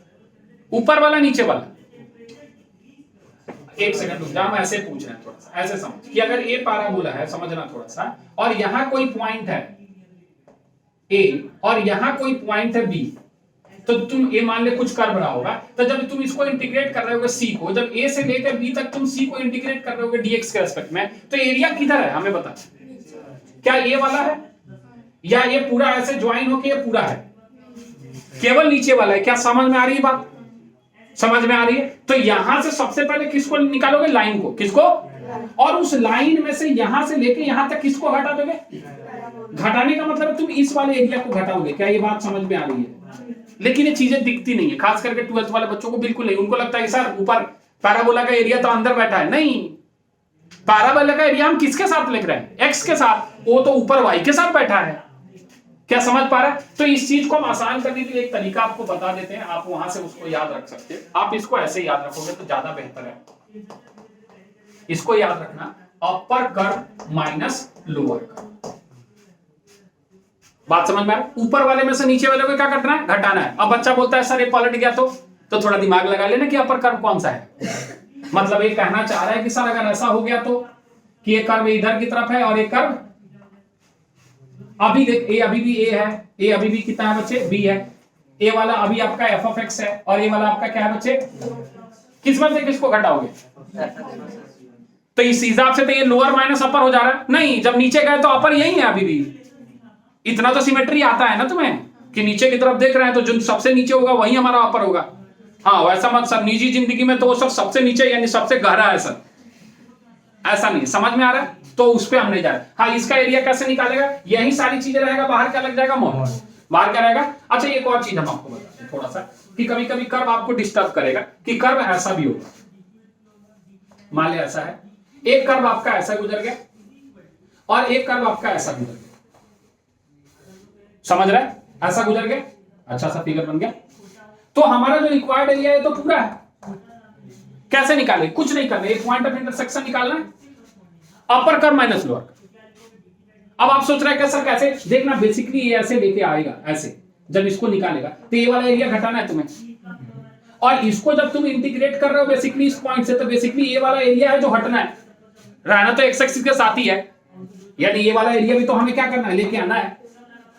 ऊपर वाला, नीचे वाला? एक सेकंड रुक जाओ, हम ऐसे पूछ रहे हैं, थोड़ा सा ऐसे समझ कि अगर ए पैराबोला है, समझना थोड़ा सा, और यहां कोई पॉइंट है ए और यहां कोई पॉइंट है बी, तो तुम ये मान ले कुछ कर रहा होगा, तो जब तुम इसको इंटीग्रेट कर रहे होगे सी को, जब ए से लेकर बी तक तुम सी को इंटीग्रेट कर रहे होगे डीएक्स के रेस्पेक्ट में, तो एरिया किधर है हमें बता। क्या ये वाला है या ये पूरा ऐसे ज्वाइन होके ये पूरा है? केवल नीचे वाला है। क्या समझ में आ रही है बात? समझ में आ रही है? तो यहां से सबसे पहले किसको निकालोगे? लाइन को। किसको? और उस लाइन में से यहां से लेके यहां तक किसको घटा दोगे? घटाने का मतलब तुम इस वाले एरिया को घटाओगे। क्या ये बात समझ में आ रही है? लेकिन ये चीजें दिखती नहीं है, खास करके 12th वाले बच्चों को बिल्कुल नहीं। उनको लगता है सर ऊपर पैराबोला का एरिया तो अंदर बैठा है। नहीं, पैराबोला का एरिया हम किसके साथ लिख रहे हैं? एक्स के साथ। वो तो ऊपर वाई के साथ बैठा है। क्या समझ पा रहा है? तो इस चीज को हम आसान करने के लिए एक तरीका आपको बता देते हैं, आप वहां से उसको याद रख सकते हैं। आप इसको ऐसे याद रखोगे तो ज्यादा बेहतर है। इसको याद रखना, upper curve minus lower curve. बात समझ में आ रहा है? ऊपर वाले में से नीचे वाले को क्या करना है? घटाना है। अब बच्चा बोलता है सर ये पलट गया तो थोड़ा दिमाग लगा लेना कि अपर कर्व कौन सा है। मतलब ये कहना चाह रहा है कि सर अगर ऐसा हो गया तो कि ये कर्व इधर की तरफ है और ये कर्व अभी देख, ए अभी भी ए है, ए अभी भी कितना है बच्चे? बी है। ए वाला अभी आपका एफ ऑफ एक्स है और ये वाला आपका क्या है बच्चे? किस्मत से किसको घटाओगे? तो इस हिसाब से तो ये लोअर माइनस अपर हो जा रहा है। नहीं, जब नीचे गए तो अपर यही है अभी भी। इतना तो सिमेट्री आता है ना तुम्हें कि नीचे की तरफ देख रहे हैं तो जो सबसे नीचे होगा वही हमारा अपर होगा। हाँ, वैसा मत सर निजी जिंदगी में तो वो सब सबसे नीचे यानी सबसे गहरा है सर, ऐसा नहीं। समझ में आ रहा है? तो उस पर हम नहीं जा रहे। हाँ, इसका एरिया कैसे निकालेगा? यही सारी चीजें रहेगा, बाहर क्या लग जाएगा? मोहर। बाहर क्या रहेगा? अच्छा, एक और चीज हम आपको बताते हैं थोड़ा सा कि कभी कभी कर्व आपको डिस्टर्ब करेगा कि कर्व ऐसा भी होगा। मान लिया ऐसा है, एक कर्व आपका ऐसा गुजर गया और एक कर्व आपका ऐसा गुजर गया। समझ रहा है? ऐसा गुजर गया, अच्छा सा फिगर बन गया। तो हमारा जो रिक्वायर्ड एरिया है तो पूरा है। कैसे निकाले? कुछ नहीं करना, एक पॉइंट ऑफ इंटरसेक्शन निकालना है, अपर कर्व माइनस लोअर। अब आप सोच रहे हैं कैसे? कैसे देखना, बेसिकली ये ऐसे लेके आएगा, ऐसे जब इसको निकालेगा तो ये वाला एरिया घटाना है तुम्हें, और इसको जब तुम इंटीग्रेट कर रहे हो बेसिकली इस पॉइंट से, तो बेसिकली ये वाला एरिया है जो हटना है। रहना तो एक्स एक्सिस के साथ ही है, यानी ये वाला एरिया भी तो हमें क्या करना है? लेके आना है।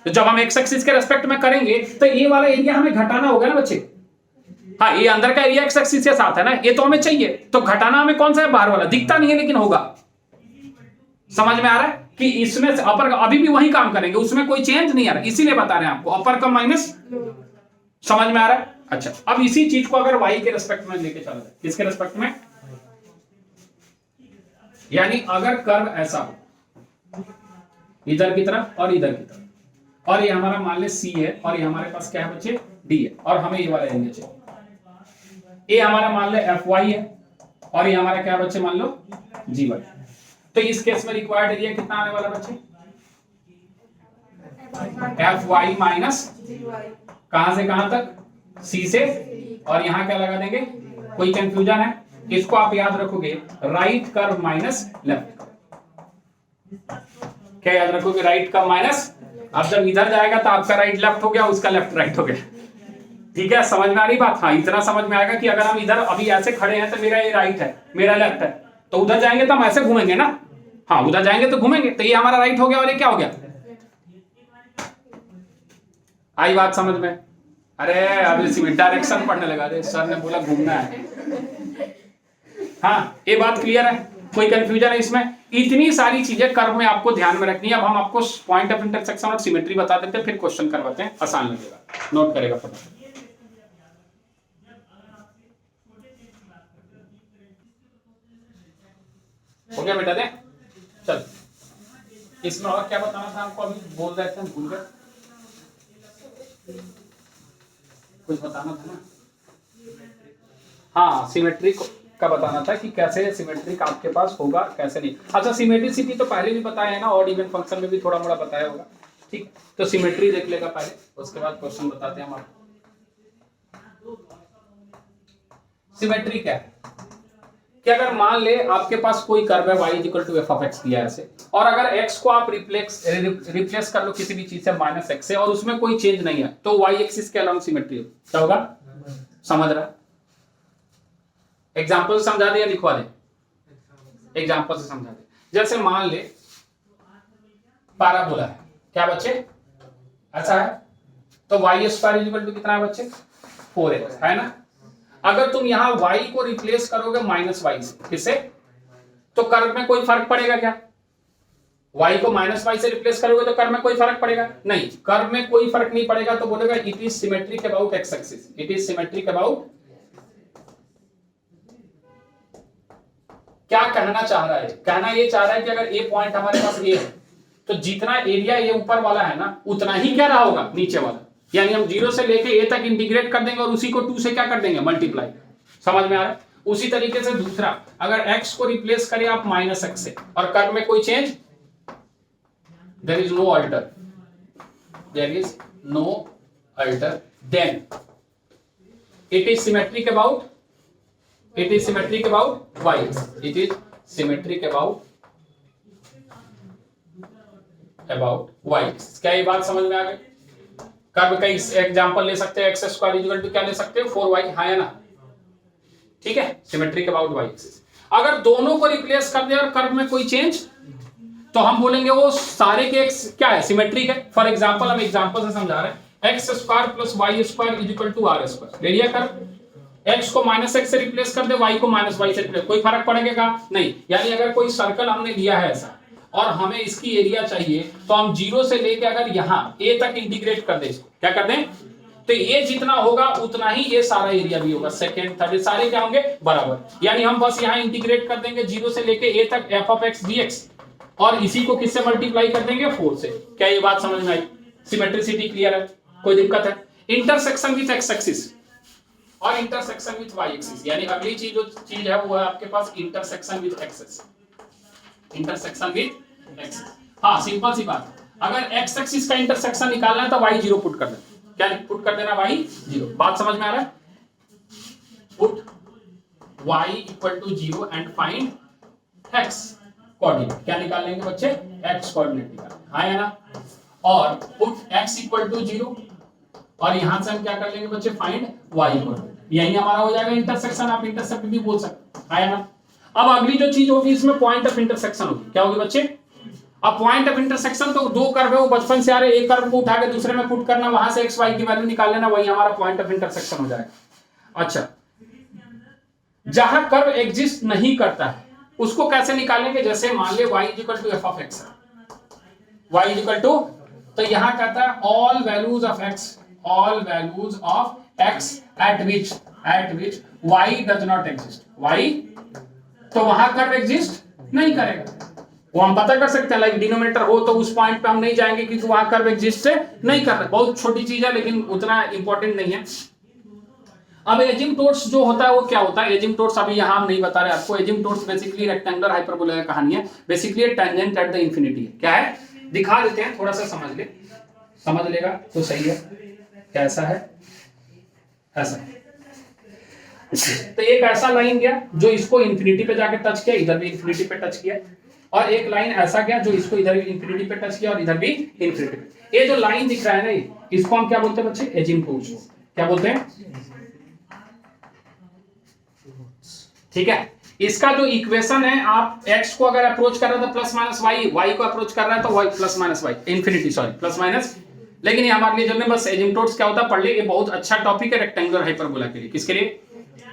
तो जब हम एक्स एक्सिस के रेस्पेक्ट में करेंगे तो ये वाला एरिया हमें घटाना होगा ना बच्चे। हाँ, ये अंदर का एरिया एक्स एक्सिस के साथ है ना, ये तो हमें चाहिए। तो घटाना हमें कौन सा है? बाहर वाला। दिखता नहीं है लेकिन होगा। समझ में आ रहा है कि इसमें से अपर का अभी भी वही काम करेंगे, उसमें कोई चेंज नहीं आ रहा, इसीलिए बता रहे हैं आपको अपर का माइनस। समझ में आ रहा है? अच्छा, अब इसी चीज को अगर वाई के रेस्पेक्ट में लेके चला जाए, किसके रेस्पेक्ट में? यानी अगर कर्व ऐसा हो इधर की तरफ और इधर की तरफ, और ये हमारा मान ले सी है और ये हमारे पास क्या है बच्चे? डी है, और हमें ये वाला एरिया चाहिए। ये हमारा मान ले एफ वाई है और ये हमारा क्या बच्चे? मान लो जी वाई। तो इस केस में रिक्वायर्ड एरिया कितना आने वाला बच्चे? एफ वाई माइनस कहां से कहां तक? सी से, और यहां क्या लगा देंगे? कोई कंफ्यूजन है? इसको आप याद रखोगे, right curve minus left curve. क्या याद रखोगे? Right curve minus. अब जब इधर जाएगा तो आपका राइट लेफ्ट हो गया, उसका लेफ्ट राइट हो गया। ठीक है, समझ में आ रही बात? हाँ, इतना समझ में आएगा कि अगर हम इधर अभी ऐसे खड़े हैं तो मेरा ये राइट है, मेरा लेफ्ट है, तो उधर जाएंगे तो हम ऐसे घूमेंगे ना। हाँ, उधर जाएंगे तो घूमेंगे, तो ये हमारा राइट हो गया और ये क्या हो गया? आई बात समझ में? अरे अभी डायरेक्शन पढ़ने लगा रे, सर ने बोला घूमना है। हाँ, ये बात क्लियर है? कोई कंफ्यूजन है इसमें? इतनी सारी चीजें कर्व में आपको ध्यान में रखनी है। अब हम आपको पॉइंट ऑफ इंटरसेक्शन और सिमेट्री बता देते हैं, फिर क्वेश्चन करवाते हैं, आसान लगेगा, नोट करेगा फटाफट। हो गया बेटा? दे चल, इसमें और क्या बताना था आपको? अभी बोल रहे थे, भूल गए, कुछ बताना था ना? हाँ, सिमेट्री का बताना था कि कैसे सिमेट्रिक आपके पास होगा, कैसे नहीं। अच्छा, सिमेट्रिसिटी तो पहले भी बताया है ना, ऑड इवन फंक्शन में भी थोड़ा मोड़ा बताया होगा। ठीक, तो सिमेट्री देख लेगा पहले, उसके बाद क्वेश्चन बताते हैं हम आपको। सिमेट्री क्या है? कि अगर मान ले आपके पास कोई कर्व है y = f of x दिया है ऐसे, और अगर x को आप रिप्लेस कर लो किसी भी चीज से -x से, और उसमें कोई चेंज नहीं है, तो y एक्सिस के अलोंग सिमेट्री क्या होगा? समझ रहा है? एग्जांपल समझा दे या लिखवा दे? एग्जांपल से समझा दे। जैसे मान ले पैराबोला है, क्या बच्चे? ऐसा है, तो y² = कितना है बच्चे? 4x है ना। अगर तुम यहां y को रिप्लेस करोगे -y से, किससे? तो कर्व में कोई फर्क पड़ेगा क्या? y को -y से रिप्लेस करोगे तो कर्व में कोई फर्क पड़ेगा? नहीं, कर्व में कोई फर्क नहीं पड़ेगा, तो बोलेगा it is symmetric about x axis, it is symmetric about क्या कहना चाह रहा है, कहना ये चाह रहा है कि अगर ए पॉइंट हमारे पास ए है तो जितना एरिया ये ऊपर वाला है ना उतना ही क्या रहा होगा नीचे वाला, यानी हम 0 से लेके ए तक इंटीग्रेट कर देंगे और उसी को 2 से क्या कर देंगे मल्टीप्लाई। समझ में आ रहा है? उसी तरीके से दूसरा, अगर x को रिप्लेस करें आप -x से और कर्व में कोई change, there is no alter, there is no alter, then it is symmetric about y, it is symmetric about y। क्या ये बात समझ में आ गई? कर्व का एग्जांपल ले सकते हैं, x स्क्वायर इक्वल टू क्या ले सकते हैं 4y, हाँ या ना, ठीक है, सिमेट्रिक अबाउट y एक्सिस। अगर दोनों को रिप्लेस कर दे और कर्व में कोई चेंज तो हम बोलेंगे वो सारे के x क्या है सिमेट्रिक है। फॉर एग्जांपल हम एग्जांपल से समझा रहे हैं, x square plus y square is equal to r square, ले लिया कर, x को -x से रिप्लेस कर दे, y को -y से रिप्लेस, कोई फर्क पड़ेगा नहीं। यानी अगर कोई सर्कल हमने लिया है ऐसा और हमें इसकी एरिया चाहिए तो हम 0 से लेके अगर यहाँ a तक इंटीग्रेट कर दे, इसको क्या कर दें तो ये जितना होगा उतना ही ये सारा एरिया भी होगा, सेकंड थर्ड सारे क्या होंगे बराबर। यानी हम बस यहाँ इंटीग्रेट कर देंगे 0 से लेके a तक f ऑफ x dx और इसी को किससे मल्टीप्लाई कर देंगे 4 से। क्या ये बात समझ में आई? सिमेट्रिसिटी क्लियर है? कोई दिक्कत है? इंटरसेक्शन विथ x एक्सिस और इंटरसेक्शन विथ y एक्सिस, यानी अगली चीज जो चीज है वो है आपके पास intersection with axis, intersection with axis. हाँ सिंपल सी बात, अगर x एक्सिस का इंटरसेक्शन निकालना है तो y 0 पुट कर देना, क्या पुट कर देना y 0। बात समझ में आ रहा है? Put y equal to 0 and find x coordinate, क्या निकाल लेंगे बच्चे x कोऑर्डिनेट निकाल, हाँ या ना, और पुट x इक्वल टू 0 और यहां से हम क्या कर लेंगे बच्चे फाइंड y कोऑर्डिनेट, यही हमारा हो जाएगा इंटरसेक्शन, आप इंटरसेप्ट भी बोल सकते हैं, हाँ या ना। अब अगली जो चीज होगी इसमें पॉइंट ऑफ इंटरसेक्शन होगी, क्या होगी बच्चे? अब पॉइंट ऑफ इंटरसेक्शन तो दो कर्व है वो बचपन से आ रहे, एक कर्व को उठा के दूसरे में पुट करना, वहां से x y की वैल्यू निकाल लेना, वही हमारा पॉइंट ऑफ इंटरसेक्शन हो जाएगा। अच्छा, जहां कर्व एग्जिस्ट नहीं करता है उसको कैसे निकालेंगे? जैसे मान ले y equal to f of x, y equal to, तो यहां कहता है all values of x, all values of x at which y does not exist, y, तो वहां कर्व एग्जिस्ट नहीं करेगा। वो हम पता कर सकते हैं, लाइक डिनोमिनेटर हो तो उस पॉइंट पे हम नहीं जाएंगे क्योंकि वहां कर्व एग्जिस्ट नहीं कर रहा। बहुत छोटी चीज है लेकिन उतना इंपॉर्टेंट नहीं है। अब एजिम्पटोट्स जो होता है वो क्या होता है? एजिम्पटोट्स अभी यहां हम नहीं बता रहे आपको। एजिम्पटोट्स बेसिकली रेक्टेंगुलर हाइपरबोला की कहानी है, basically tangent at the infinity. क्या है दिखा देते हैं, थोड़ा सा समझ ले, समझ लेगा तो सही है। कैसा है? ऐसा है। तो एक ऐसा लाइन गया जो इसको इंफिनिटी पे जाके टच किया, इधर भी इंफिनिटी पे टच किया, और एक लाइन ऐसा गया जो इसको इधर भी इंफिनिटी पे टच किया और इधर भी इंफिनिटी पे। ये जो लाइन दिख रहा है ना, इसको हम क्या बोलते हैं बच्चे? एजिम्पटोट्स। क्या बोलते हैं? ठीक है। इसका जो इक्वेशन है, आप x को अगर अप्रोच कर रहा था प्लस माइनस वाई, वाई को अप्रोच कर रहा है तो y plus minus y, infinity sorry plus minus. लेकिन ये हमारे लिए जब बस एजिम्पटोट्स क्या होता है पढ़ ले, ये बहुत अच्छा टॉपिक है रेक्टेंगुलर हाइपरबोला के लिए। किसके लिए?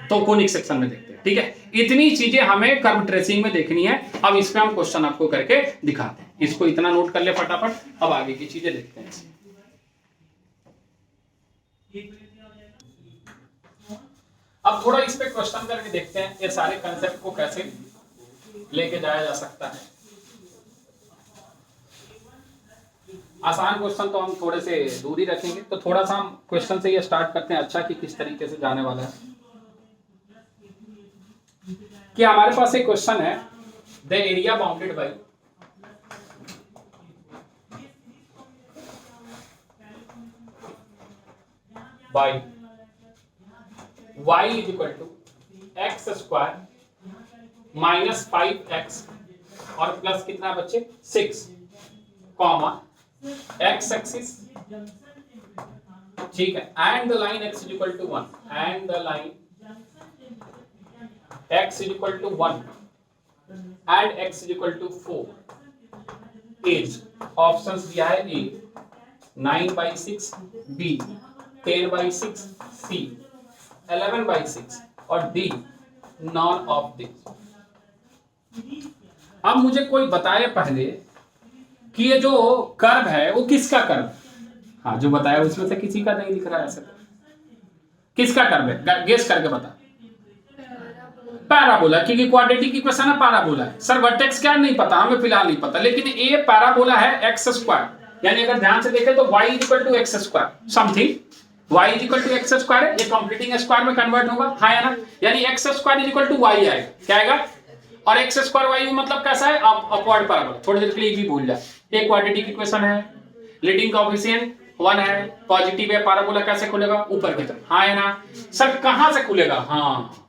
तो कोनिक सेक्शन में देखते हैं। ठीक है, इतनी चीजें हमें कर्व ट्रेसिंग में देखनी है। अब इस पे हम क्वेश्चन आपको करके दिखाते हैं। इसको इतना नोट कर ले फटाफट। अब आगे की चीजें देखते हैं। अब थोड़ा इस पे क्वेश्चन करके देखते हैं ये सारे कंसेप्ट को कैसे लेके जाया जा सकता है। आसान क्वेश्चन तो हम थोड़े से दूर ही रखेंगे, तो थोड़ा सा हम क्वेश्चन से ये स्टार्ट करते हैं अच्छा कि किस तरीके से जाने वाला है। कि हमारे पास एक क्वेश्चन है, the area bounded bye y is equal to x square minus 5x और प्लस कितना बच्चे 6 कॉमा x एक्सिस, ठीक है, and the line x is equal to 1 and the line x is equal to 1 and x is equal to 4 is options दिया है A 9/6, B 10/6, C 11/6 और D none of this। अब मुझे कोई बताए पहले कि ये जो कर्व है वो किसका कर्व है? हाँ, जो बताया उसमें से किसी का नहीं दिख रहा है ऐसे। किसका कर्व है? गेस करके बता। पैराबोला, क्योंकि क्वाड्रेटिक इक्वेशन है, पैराबोला है। सर वर्टेक्स क्या नहीं पता, हमें फिलहाल नहीं पता, लेकिन ये पैराबोला है एक्स स्क्वायर, यानी अगर ध्यान से देखें तो y equal to x square something, y equal to x square है, ये कंप्लीटिंग स्क्वायर में कन्वर्ट होगा, हाँ या ना, यानी x square equal to y आएगा, क्या आएगा, और एक्स स्क्वायर वाई मतलब कैसा है, अपवर्ड पैराबोला। थोड़ी देर के लिए भी भूल जाए, ये क्वाड्रेटिक इक्वेशन है, लीडिंग कोएफिशिएंट 1 है, पॉजिटिव है, पैराबोला कैसे खुलेगा, ऊपर की तरफ, हाँ या ना। सर कहां से खुलेगा, हाँ,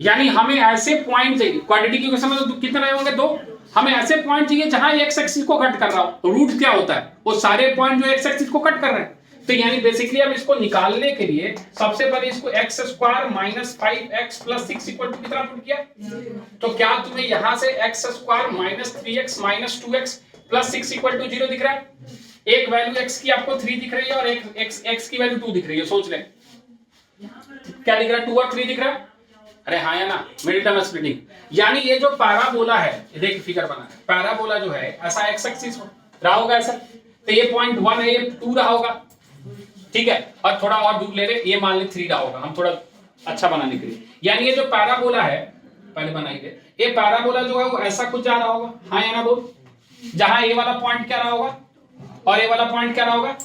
यानी हमें ऐसे पॉइंट चाहिए, क्वाड्रेटिक इक्वेशन में तो कितने रहे होंगे, 2, हमें ऐसे पॉइंट चाहिए जहां एक्स एक्सिस को कट कर रहा हो। रूट क्या होता है, वो सारे पॉइंट जो एक्स एक्सिस को कट कर रहे हैं। तो यानी बेसिकली हम इसको निकालने के लिए सबसे पहले इसको x square minus 5x plus 6 equal to कितना पुट किया, तो क्या तुम्हें यहां से x square minus 3x minus 2x plus 6 equal to 0 दिख रहा है। एक वैल्यू x की आपको 3 दिख रही है और एक x की वैल्यू 2 दिख रही है, सोच ले क्या दिख रहा है, 2 और 3 दिख रहा है, अरे हाँ या ना, मिडिल टर्म स्प्लिटिंग। यानी ये जो पैराबोला है, देख फिगर बना है, पैराबोला जो है ऐसा एक्स एक्सिस रहा होगा ऐसा, तो ये पॉइंट 1 है, ये 2 रहा होगा, ठीक है, और थोड़ा और दूर ले ले, ये मान ले 3 रहा होगा, हम थोड़ा अच्छा बनाने के लिए। यानी ये जो पैराबोला है, पहले बनाइए, ये पैराबोला जो है वो ऐसा कुछ जा रहा होगा, हाँ या ना बोल, जहां ये वाला पॉइंट क्या रहा होगा और ये वाला पॉइंट क्या रहा होगा,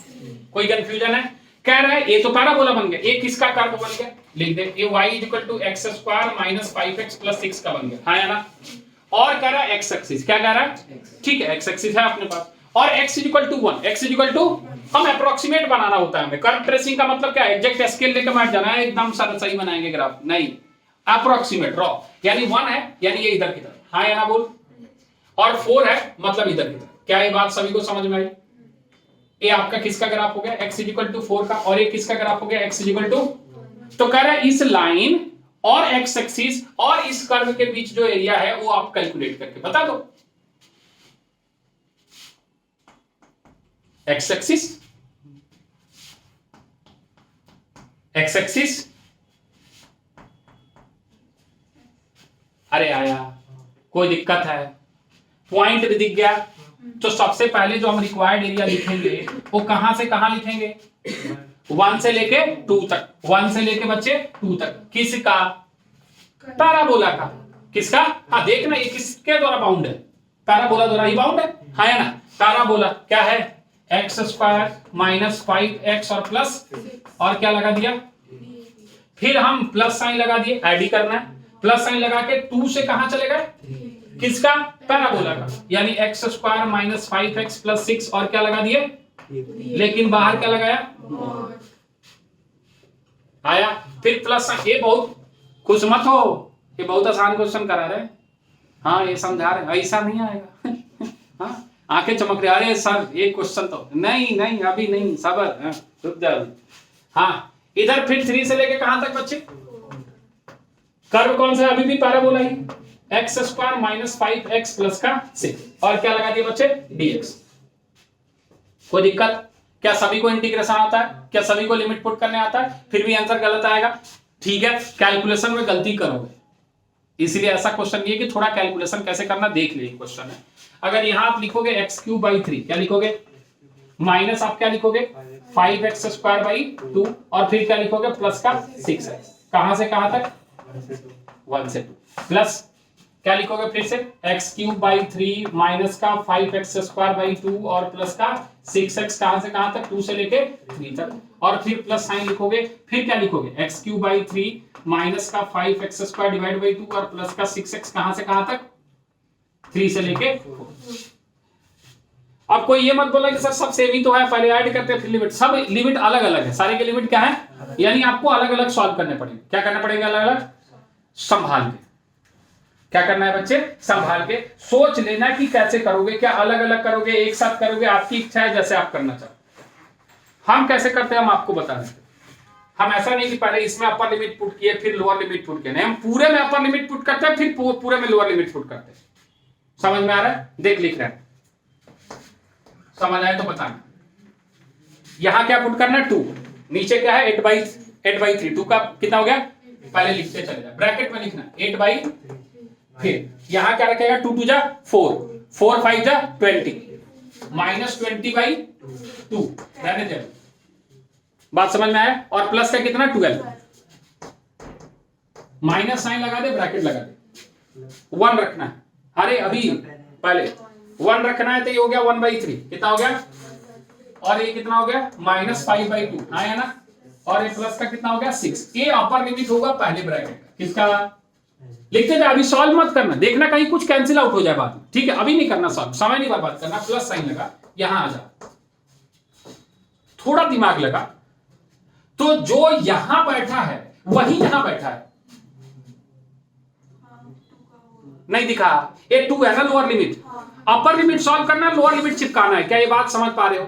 कोई कंफ्यूजन है, कह रहा है ये तो पैराबोला बन गया, ये किसका कर्व बन गया, लिख दे, ये y equal to x square minus 5x plus 6 का बन गया, हाँ या ना। और कह रहा है एक्स एक्सिस, क्या कह रहा है, ठीक है, एक्स एक्सिस है अपने पास, और x equal to 1, x equal to, हम अप्रोक्सीमेट बनाना होता है हमें, कर्व ट्रेसिंग का मतलब क्या है, एग्जैक्ट स्केल लेकर बैठ जाना है, एकदम सही बनाएंगे ग्राफ, नहीं, अप्रोक्सीमेट रॉ, यानी 1 है, यानी ये इधर की तरफ, हाँ या ना बोल, और 4 है मतलब इधर की तरफ। क्या ये बात सभी को समझ में आई, ये आपका किसका ग्राफ हो गया, x इक्वल टू 4 का, और ये किसका ग्राफ हो गया, x इक्वल टू, तो कह रहा है इस लाइन और x एक्सिस और इस कर्व के बीच जो एरिया है वो आप कैलकुलेट करके बता दो, x एक्सिस, x एक्सिस, अरे आया, कोई दिक्कत है, पॉइंट दिख गया, तो सबसे पहले जो हम रिक्वायर्ड एरिया लिखेंगे वो कहां से कहां लिखेंगे, 1 से लेके 2 तक, 1 से लेके बच्चे 2 तक, किसका, पैराबोला का, किसका, हाँ देखना ये किसके द्वारा बाउंड है, पैराबोला द्वारा ही बाउंड है, हाँ या ना। पैराबोला क्या है, एक्स स्क्वायर माइनस 5x और प्लस, और क्या लगा दिया, फिर हम प्लस साइन लगा दिए, ऐड ही करना है, प्लस साइन लगा के 2 से कहां चले गए, किसका, पैराबोला का, यानी x square minus 5x plus 6, और क्या लगा दिए, लेकिन बाहर क्या लगाया, आया, फिर प्लस, ये बहुत खुश मत हो, ये बहुत आसान क्वेश्चन करा रहे, हाँ ये समझा रहे, ऐसा नहीं आएगा हाँ आंखें चमक रही, अरे सर एक क्वेश्चन तो नहीं नहीं अभी नहीं, सबर, रुक जाओ, हाँ इधर फिर 3 से लेके कहां तक बच्चे, कर्व कौन सा है, अभी भी पैराबोला ही, x square minus 5x plus का 6, और क्या लगा दिया बच्चे, dx। कोई दिक्कत, क्या सभी को इंटीग्रेशन आता है, क्या सभी को लिमिट पुट करने आता है, फिर भी आंसर गलत आएगा, ठीक है, कैलकुलेशन में गलती करोगे, इसलिए ऐसा क्वेश्चन नहीं है कि थोड़ा कैलकुलेशन कैसे करना देख ले, क्वेश्चन है। अगर यहां आप लिखोगे x³/3, क्या लिखोगे, माइनस आप क्या लिखोगे 5x² 2, और फिर क्या लिखोगे प्लस का 6x, कहां से कहां तक, 1 से 2, प्लस क्या लिखोगे फिर से x³ माइनस का 5x² 2 और प्लस का 6x, कहां से कहां तक, 2 से लेके 3 तक, और फिर प्लस साइन लिखोगे, फिर क्या लिखोगे x³ माइनस का 5x² डिवाइड बाई 2 और प्लस का 6x, कहां से कहां तक, 3 से लेके 4। अब कोई ये मत बोला कि सर सब सेम ही तो है, पहले ऐड करते हैं फिर लिमिट, सब लिमिट अलग अलग है, सारे के लिमिट क्या है, यानी आपको अलग अलग सॉल्व करने पड़ेंगे, क्या करने पड़ेंगे, अलग अलग संभाल के, क्या करना है बच्चे, संभाल के सोच लेना कि कैसे करोगे, क्या अलग अलग करोगे, एक साथ करोगे, आपकी इच्छा है जैसे आप करना चाहते। हम कैसे करते हैं हम आपको बता देते, हम ऐसा नहीं कि पहले इसमें अपर लिमिट पुट किए फिर लोअर लिमिट पुट किए, नहीं, हम पूरे में अपर लिमिट पुट करते हैं फिर पूरे में लोअर लिमिट पुट करते हैं। समझ में आ रहा है, देख लिख रहे हैं, समझ आए तो बताना। यहां क्या पुट करना है, 2, नीचे क्या है 8/3, 2 का कितना हो गया, पहले लिखते चले जाए, ब्रैकेट में लिखना 8/, फिर यहां क्या रखेगा 2 2 जा 4, 4 5 जा 20, माइनस 20/2, रहने दे, बात समझ में आया, और प्लस का कितना 12, माइनस साइन लगा दे, ब्रैकेट लगा दे, 1 रखना है। अरे अभी पहले 1 रखना है तो ये हो गया 1/3, कितना हो गया, और ये कितना हो गया -5/2, आया ना, और ये प्लस का कितना हो गया 6। ये अपर लिमिट होगा पहले ब्रैकेट का, किसका, लिखते थे। अभी सॉल्व मत करना, देखना कहीं कुछ कैंसिल आउट हो जाए बाद में, ठीक है, अभी नहीं करना सॉल्व, समय नहीं बर्बाद करना। प्लस साइन लगा, यहां आ जा, थोड़ा दिमाग लगा, तो जो यहां बैठा है वही यहां बैठा है, नहीं दिखा, ये 2 है ना lower limit, upper limit solve करना, लोअर लिमिट चिपकाना है। क्या ये बात समझ पा रहे हो,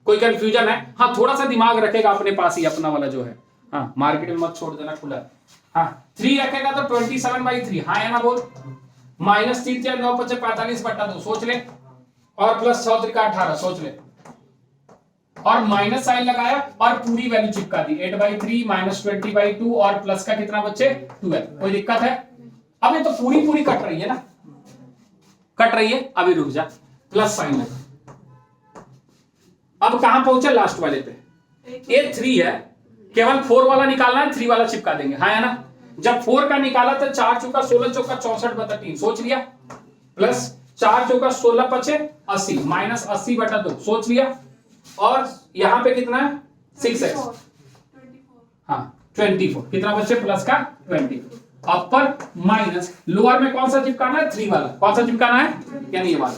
कोई कंफ्यूजन है? हाँ, थोड़ा सा दिमाग रखेगा अपने पास ही, अपना वाला जो है, हाँ, मार्केट में मत छोड़ देना खुला। हाँ, 3 रखेगा तो 27/3, हाँ या ना बोल, -3 × 9 = 45/2, सोच ले, और प्लस 6 × 18, सोच ले, और माइनस साइन लगाया और पूरी वैल्यू चिपका दी, 8/3 -20/2, और प्लस का कितना बच्चे 12। कोई दिक्कत है? अब ये तो पूरी कट रही है ना, कट रही है, अभी रुक जा, प्लस साइन लगा। अब कहां पहुंचे, लास्ट वाले पे, ये 3 है, केवल 4 वाला निकालना है, 3 वाला चिपका देंगे, हाँ या ना। जब 4 का निकाला तो 4 चौका 16 चौका 64/3, सोच लिया, प्लस 4 चौका 16 × 80 -80/2, सोच लिया, और यहां पे कितना है 6x, हाँ 24, कितना बच्चे प्लस का 20, अपर माइनस लोअर में कौन सा चिपकाना है, 3 वाला, कौन सा चिपकाना है, यानी ये वाला,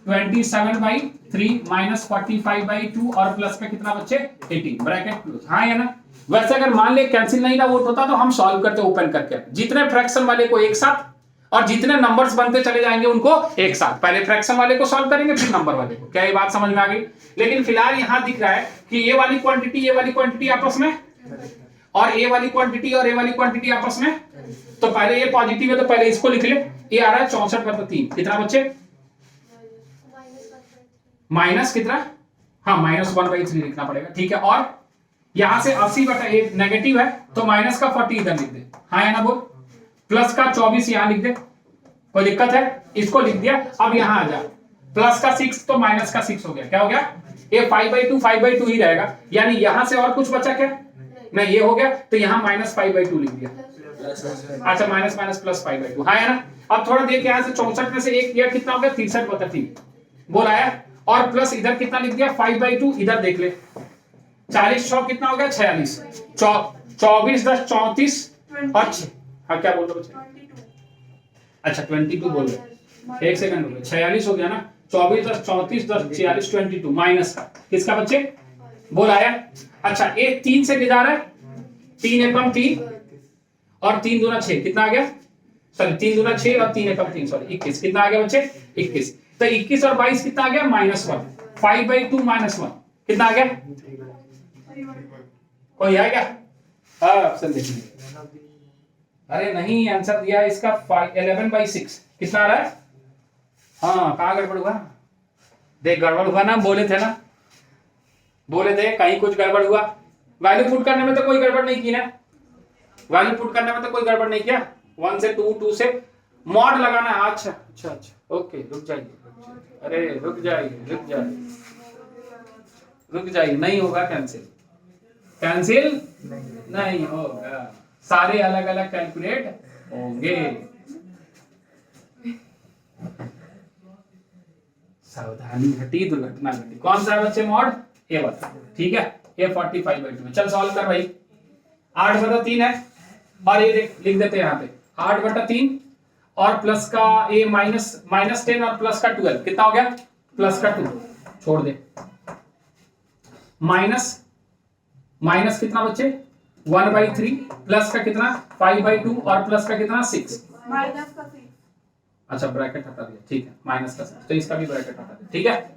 27/3 -45/2, और प्लस का कितना बच्चे 18, ब्रैकेट क्लोज, हाँ या ना। वैसे अगर मान ले कैंसिल नहीं ना वोट होता तो हम सॉल्व करते ओपन करके, जितने फ्रैक्शन वाले को एक साथ, और जितने नंबर्स बनते चले जाएंगे उनको एक साथ, पहले फ्रैक्शन वाले को सॉल्व करेंगे फिर नंबर वाले को। क्या ये बात समझ में आ गई? लेकिन फिलहाल यहां दिख रहा है कि ये वाली क्वांटिटी आपस में, और ए वाली क्वांटिटी और ए वाली क्वांटिटी आपस में, तो पहले ये पॉजिटिव है तो पहले इसको लिख ले, ये आ रहा है 64/3, कितना बच्चे, माइनस कितना, हाँ -1/3 लिखना पड़ेगा, ठीक है, और यहां से 80/1 नेगेटिव है तो माइनस का 40 इधर लिख दे, हाँ या ना बोल, प्लस का 24 यहां लिख दे, कोई दिक्कत है, इसको लिख दिया। अब यहां आ जा, प्लस का 6 तो माइनस का 6 हो गया, क्या हो गया, ये 5/2 ही रहेगा, यानी यहां से और कुछ बचा क्या, नहीं, ये हो गया, तो यहां -5/2 लिख दिया, अच्छा माइनस प्लस 5/2, हाँ या ना। अब थोड़ा देख, यहां से 64 में से 1 किया, कितना हो गया 63/3, बोल आया, और प्लस इधर कितना लिख दिया 5/2, इधर देख ले, 40 6 कितना हो गया 46, 24 10 34, और हाँ क्या बोल रहे बच्चे, अच्छा 22 बोल रहे, एक सेकंड हो गया, 46 हो गया ना, 24 10 34 10 46 22, माइनस का किसका बच्चे, बोल आया। अच्छा, एक 3 से गुजारा है, 3 एकम 3 और 3 दूना 6, कितना आ गया, सॉरी 3 दूना 6 और 3 एकम 3, सॉरी 21, कितना आ गया बच्चे 21, तो 21 और 22 कितना आ गया -1, 5/2 -1 कितना आ गया, कोई है क्या, हाँ ऑप्शन देखिए, अरे नहीं आंसर दिया इसका 11/6, कितना आ रहा है, हाँ कहाँ गड़बड़ हुआ, देख गड़बड़ हुआ ना, बोले थे ना, बोले थे कहीं कुछ गड़बड़ हुआ, वैल्यू पुट करने में तो कोई गड़बड़ नहीं की ना, वैल्यू पुट करने में तो कोई गड़बड़ नहीं किया, 1 से 2 2 से मॉड लगाना है, अच्छा ओके, रुक जाइए, अरे रुक जाइए, नहीं होगा कैंसिल नहीं होगा, सारे अलग अलग कैलकुलेट होंगे, सावधानी घटी दुर्घटना घटी। कौन सा है बच्चे मॉड, ये बता, ठीक है, ये 45/2 में, चल सॉल्व कर भाई, 8/3 है, और ये देख लिख देते हैं यहाँ पे 8/3, और प्लस का ये -10 और प्लस का 12, कितना हो गया प्लस का 2, छोड़ दे, माइनस कितना बच्चे 1/3, प्लस का कितना 5/2, और प्लस का कितना 6, माइनस का 6, अच्छा ब्रैकेट हटा दिया, ठीक है, माइनस का 6, तो इसका भी ब्रैकेट हटा दिया, ठीक है,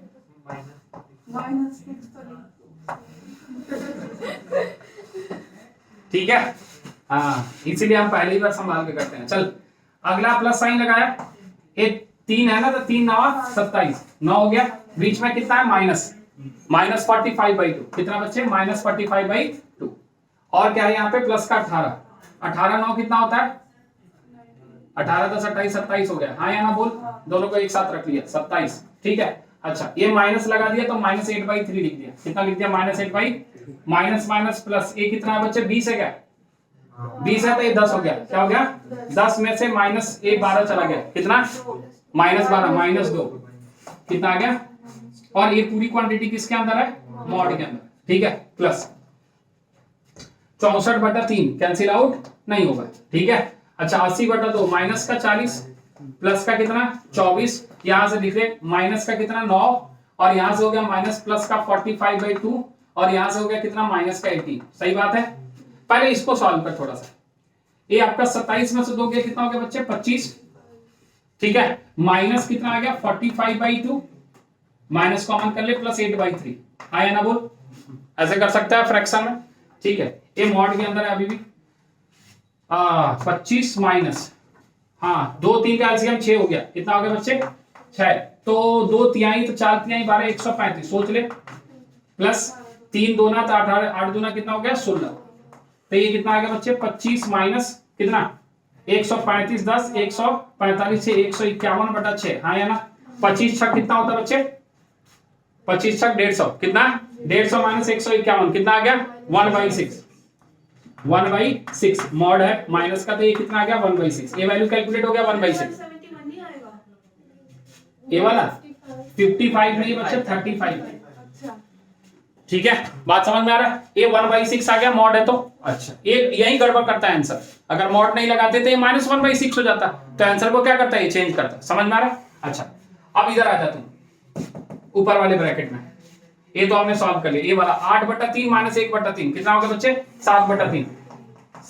ठीक है, हाँ इसीलिए हम पहले ही बार संभाल के करते हैं। चल अगला प्लस साइन लगाया, ये 3 है ना, तो 3 9 27, 9 हो गया, बीच में कितना है -45/2, कितना बच्चे -45/2, और क्या है यहाँ पे प्लस का 18 9 कितना होता है, 18 10 28 27 हो गया, हाँ या ना बोल, दोनों को एक साथ रख लिया 27, ठीक है। अच्छा ये माइनस लगा दिया तो -8/3 लिख दिया, कितना लिख दिया -8 माइनस प्लस, ये कितना है बच्चे 20 है क्या, 20 है तो ये 10 हो गया, क्या हो गया 10 में से माइनस ए 12 चला गया, कितना -12 -2 कितना आ गया, और ये पूरी क्वांटिटी किसके अंदर है, मॉड के अंदर, ठीक है, प्लस 64/3 कैंसिल आउट नहीं होगा, ठीक है। अच्छा 80/2 माइनस का 40 प्लस का कितना 24, यहां से लिख रहे माइनस का कितना 9, और यहां से हो गया माइनस प्लस का 45/2, और यहां से हो गया कितना माइनस का 18, सही बात है। पहले इसको सॉल्व कर थोड़ा सा, ये आपका 27 में से 2 गया कितना हो गया बच्चे 25, ठीक है, माइनस कितना आ गया 45/2, माइनस कॉमन कर ले प्लस 8/3, आया ना बोल, ऐसे कर सकता है फ्रैक्शन में, ठीक है। ये मॉड के अंदर है अभी भी 25 माइनस, हाँ 2 3 का एलसीएम 6 हो गया, कितना हो गया बच्चे 6, तो 2 तिहाई तो 4 तिहाई 12 135 सोच ले, प्लस 3 दूना तो 18 8 दूना कितना हो गया 16, तो ये कितना आ गया बच्चे 25 माइनस कितना 135 10 145 से 151/6, हाँ या ना, 25 छक कितना होता है बच्चे 25 छक 150, कितना 150 माइनस 151 कितना आ गया 1/6, 1/6 मॉड है माइनस का, तो ये कितना आ गया 1/6, ये वैल्यू कैलकुलेट हो गया 1/6, ये वाला 55 नहीं बच्चे 35, ठीक है, बात समझ में आ रहा है, ये 1/6 आ गया मॉड है तो, अच्छा ये यही गड़बड़ करता है आंसर, अगर मॉड नहीं लगाते तो ये -1/6 हो जाता, तो आंसर को क्या करता है ये चेंज करता, समझ में आ रहा है। अच्छा अब इधर आ जा तुम ऊपर वाले ब्रैकेट में, ये तो हमने सॉल्व कर लिया, ये वाला 8/3 माइनस 1/3 कितना हो गया बच्चे 7/3,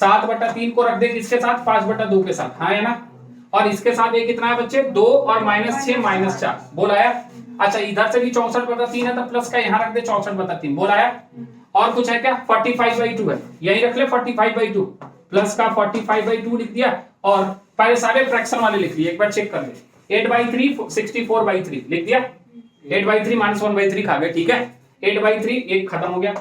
7/3 को रख दे किसके साथ 5/2 के साथ, हाँ है ना, और इसके साथ ये कितना है बच्चे 2 और -6 -4 बोल आया। अच्छा इधर से भी 64/3 है तो प्लस का यहाँ रख दे 64/3 बोल आया, और कुछ है क्या 45/2 है, यही रख ले 45/2 प्लस का 45/2 लिख दिया, और पहले सारे फ्रैक्शन वाले लिख लिए, एक बार चेक कर ले 8/3 64/3 लिख दिया, 8/3 -1/3 खा गए, ठीक है, 8/3 एक खत्म हो गया,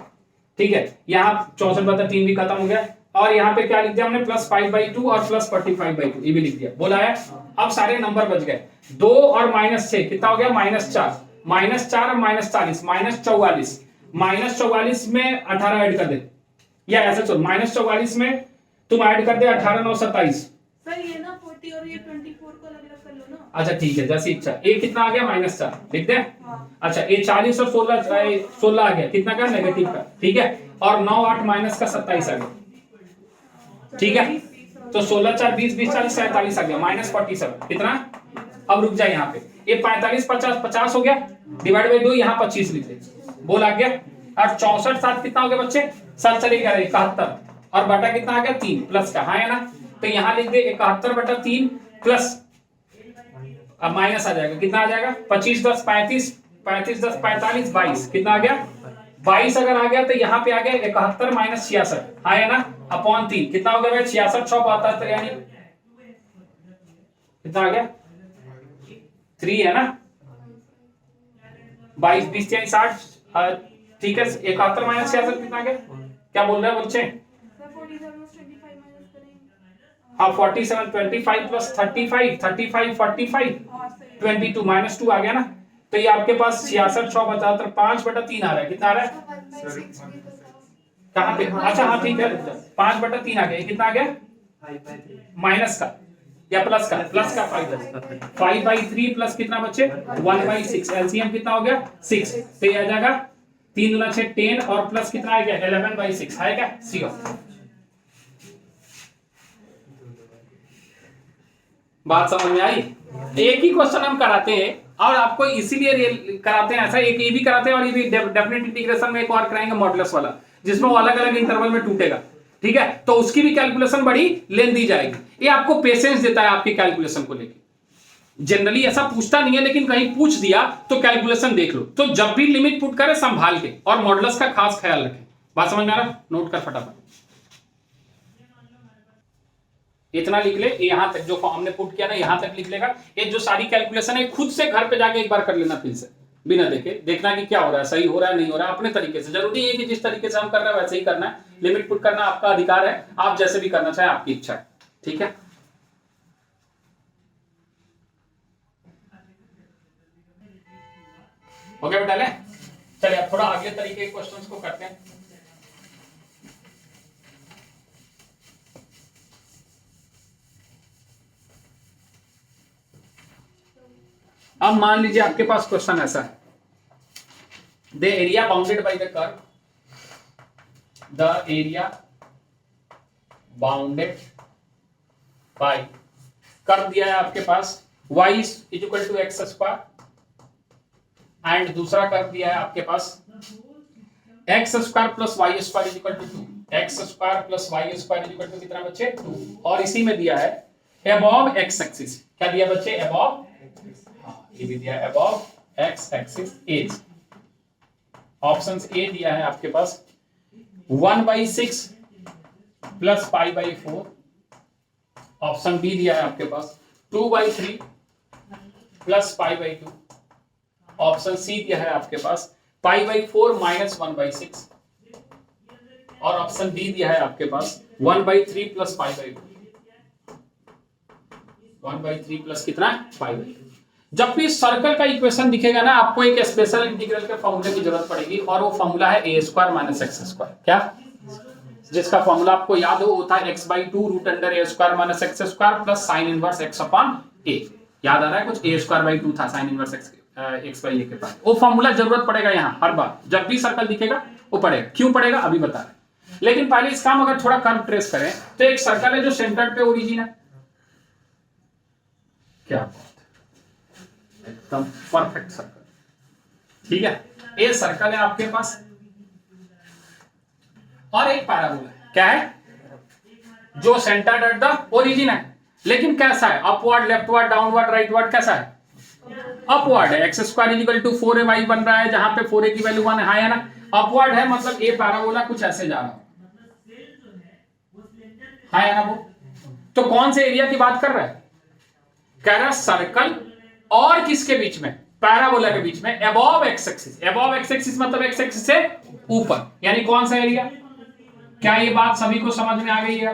ठीक है, यहाँ 64/3 भी खत्म हो गया, और यहाँ पे क्या लिख दिया हमने प्लस 5/2 और प्लस 45/2 ये भी लिख दिया, बोला है। अब सारे नंबर बच गए, 2 और -6 कितना हो गया -4 और -40 -44 -44 में 18 ऐड कर दे, या ऐसे चलो -44 में तुम ऐड कर दे 18 9 27, सर ये ना 40 और ये 24 को अलग-अलग कर लो ना, अच्छा ठीक है जैसी इच्छा, ये कितना आ गया -4 लिख दे, अच्छा ये 40 और 16 आ गया कितना का नेगेटिव का, ठीक है, और 9 8 माइनस का 27 आ गया, ठीक है, तो 16 4 20 20 40 47 आ गया -47 कितना, अब रुक जाए यहाँ पे, ये 45 50 50 हो गया डिवाइड बाय 2 यहाँ 25 लिख दे, बोल आ गया, और 64 7 कितना हो गया बच्चे 7 चले गया 71, और बटा कितना आ गया 3 प्लस का, हाँ है ना, तो यहाँ लिख दे 71/3 प्लस, अब माइनस आ जाएगा कितना आ जाएगा 25 10 35 35 10 45 22 कितना आ गया 22, अगर आ गया तो यहाँ पे आ गया 71 माइनस 66, हाँ है ना, अपॉन 3 कितना हो गया भाई 66 6 72, यानी कितना आ गया 3 है ना, 22 20 यानी 60, ठीक है, 71 माइनस 66 कितना आ गया, क्या बोल रहे हैं बच्चे, हाँ 47 25 प्लस 35 35 45 22 -2 आ गया ना, तो ये आपके पास 66 6 72 5/3 आ रहा है, कितना आ रहा है कहाँ पे, अच्छा हाँ ठीक है 5/3 आ गया, ये कितना आ गया माइनस का या प्लस का 5/3 प्लस कितना बच्चे 1/6, एलसीएम कितना हो गया 6, तो ये आ जाएगा 3 दूना 6 10 और प्लस कितना आ गया 11/6 है क्या, सी बात समझ में आई। एक ही क्वेश्चन हम कराते हैं और आपको इसीलिए कराते हैं ऐसा, एक ये भी कराते हैं और ये भी डेफिनेट इंटीग्रेशन में एक और कराएंगे मॉडुलस वाला, जिसमें वो अलग अलग इंटरवल में टूटेगा, ठीक है, तो उसकी भी कैलकुलेशन बड़ी लेंदी जाएगी, ये आपको पेशेंस देता है आपकी कैलकुलेशन को लेकर, जनरली ऐसा पूछता नहीं है लेकिन कहीं पूछ दिया तो कैलकुलेशन देख लो, तो जब भी लिमिट पुट करे संभाल के, और मॉडुलस का खास ख्याल रखें, बात समझ में आ रहा, नोट कर फटाफट, इतना लिख ले, यहां तक जो हमने पुट किया ना यहां तक लिख लेगा, ये जो सारी कैलकुलेशन है खुद से घर पे जाके एक बार कर लेना फिर से, बिना देखे, देखना कि क्या हो रहा है, सही हो रहा है नहीं हो रहा है, अपने तरीके से, जरूरी है कि जिस तरीके से हम कर रहे हैं वैसे ही करना है, लिमिट पुट करना आपका अधिकार है, आप जैसे भी करना चाहे आपकी इच्छा है, ठीक है। हो गया बेटा, चलिए अब थोड़ा अगले तरीके के क्वेश्चंस को करते हैं। अब मान लीजिए आपके पास क्वेश्चन ऐसा है, the area bounded by the curve, the area bounded by curve दिया है आपके पास y equal to x square, and दूसरा कर्व दिया है आपके पास x square plus y square equal to 2, x square plus y square equal to कितना बच्चे 2, और इसी में दिया है अबव एक्स एक्सिस, क्या दिया बच्चे अबव, ये भी दिया है above x axis edge. Option A दिया है आपके पास 1/6 प्लस π/4, ऑप्शन बी दिया है आपके पास 2/3 प्लस π/2, ऑप्शन सी दिया है आपके पास π/4 माइनस 1/6, और ऑप्शन डी दिया है आपके पास 1/3 प्लस π/2, 1/3 प्लस कितना π/2। जब भी सर्कल का इक्वेशन दिखेगा ना, आपको एक स्पेशल इंटीग्रल के फॉर्मूले की जरूरत पड़ेगी, और वो फॉर्मूला है a square minus x square, क्या, जिसका फॉर्मूला आपको याद हो होता है x/2 root under a square minus x square plus sine inverse x upon a। याद आ रहा है कुछ, a स्क्वायर by 2 था साइन इनवर्स x/a के पास, वो फॉर्मूला जरूरत पड़ेगा यहाँ हर बार जब भी सर्कल दिखेगा वो पड़ेगा। क्यों पड़ेगा अभी बता रहे, लेकिन पहले इसका हम अगर थोड़ा कर्व ट्रेस करें तो एक सर्कल है जो सेंटर पे ओरिजिन है, क्या बात, एकदम परफेक्ट सर्कल, ठीक है, ये सर्कल है आपके पास, और एक पैराबोला है, क्या है, जो सेंटर्ड एट द ओरिजिन है, लेकिन कैसा है, अपवर्ड, लेफ्टवर्ड, डाउनवर्ड, राइटवर्ड, कैसा है, अपवर्ड है। X square equal to 4ay बन रहा है, जहां पे 4a की वैल्यू 1 है ना, अपवर्ड है, मतलब ये पैराबोला कुछ ऐसे जा रहा है ना वो। तो कौन से एरिया की बात कर रहा है, कह रहा है सर्कल और किसके बीच में, पैराबोला के बीच में, above x axis, above x axis मतलब एक्स एक्सिस से ऊपर, यानी कौन सा एरिया। क्या ये बात सभी को समझ में आ गई है,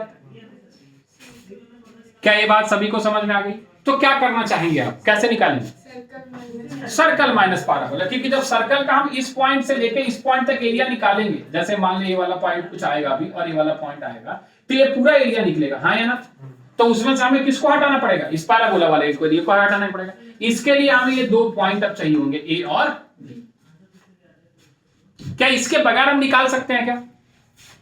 क्या ये बात सभी को समझ में आ गई। तो क्या करना चाहेंगे आप, कैसे निकालेंगे, सर्कल माइनस पैराबोला, क्योंकि जब सर्कल का हम इस पॉइंट से लेके इस पॉइंट तक एरिया निकालेंगे, जैसे मान लो ये वाला पॉइंट कुछ आएगा अभी और ये वाला पॉइंट आएगा, तो ये पूरा एरिया निकलेगा, हाँ या ना। तो उसमें से हमें किसको हटाना पड़ेगा, इस पैराबोला वाले एरिया को हटाना पड़ेगा। इसके लिए हमें ये दो पॉइंट अब चाहिए होंगे, ए और बी। क्या इसके बगैर हम निकाल सकते हैं क्या,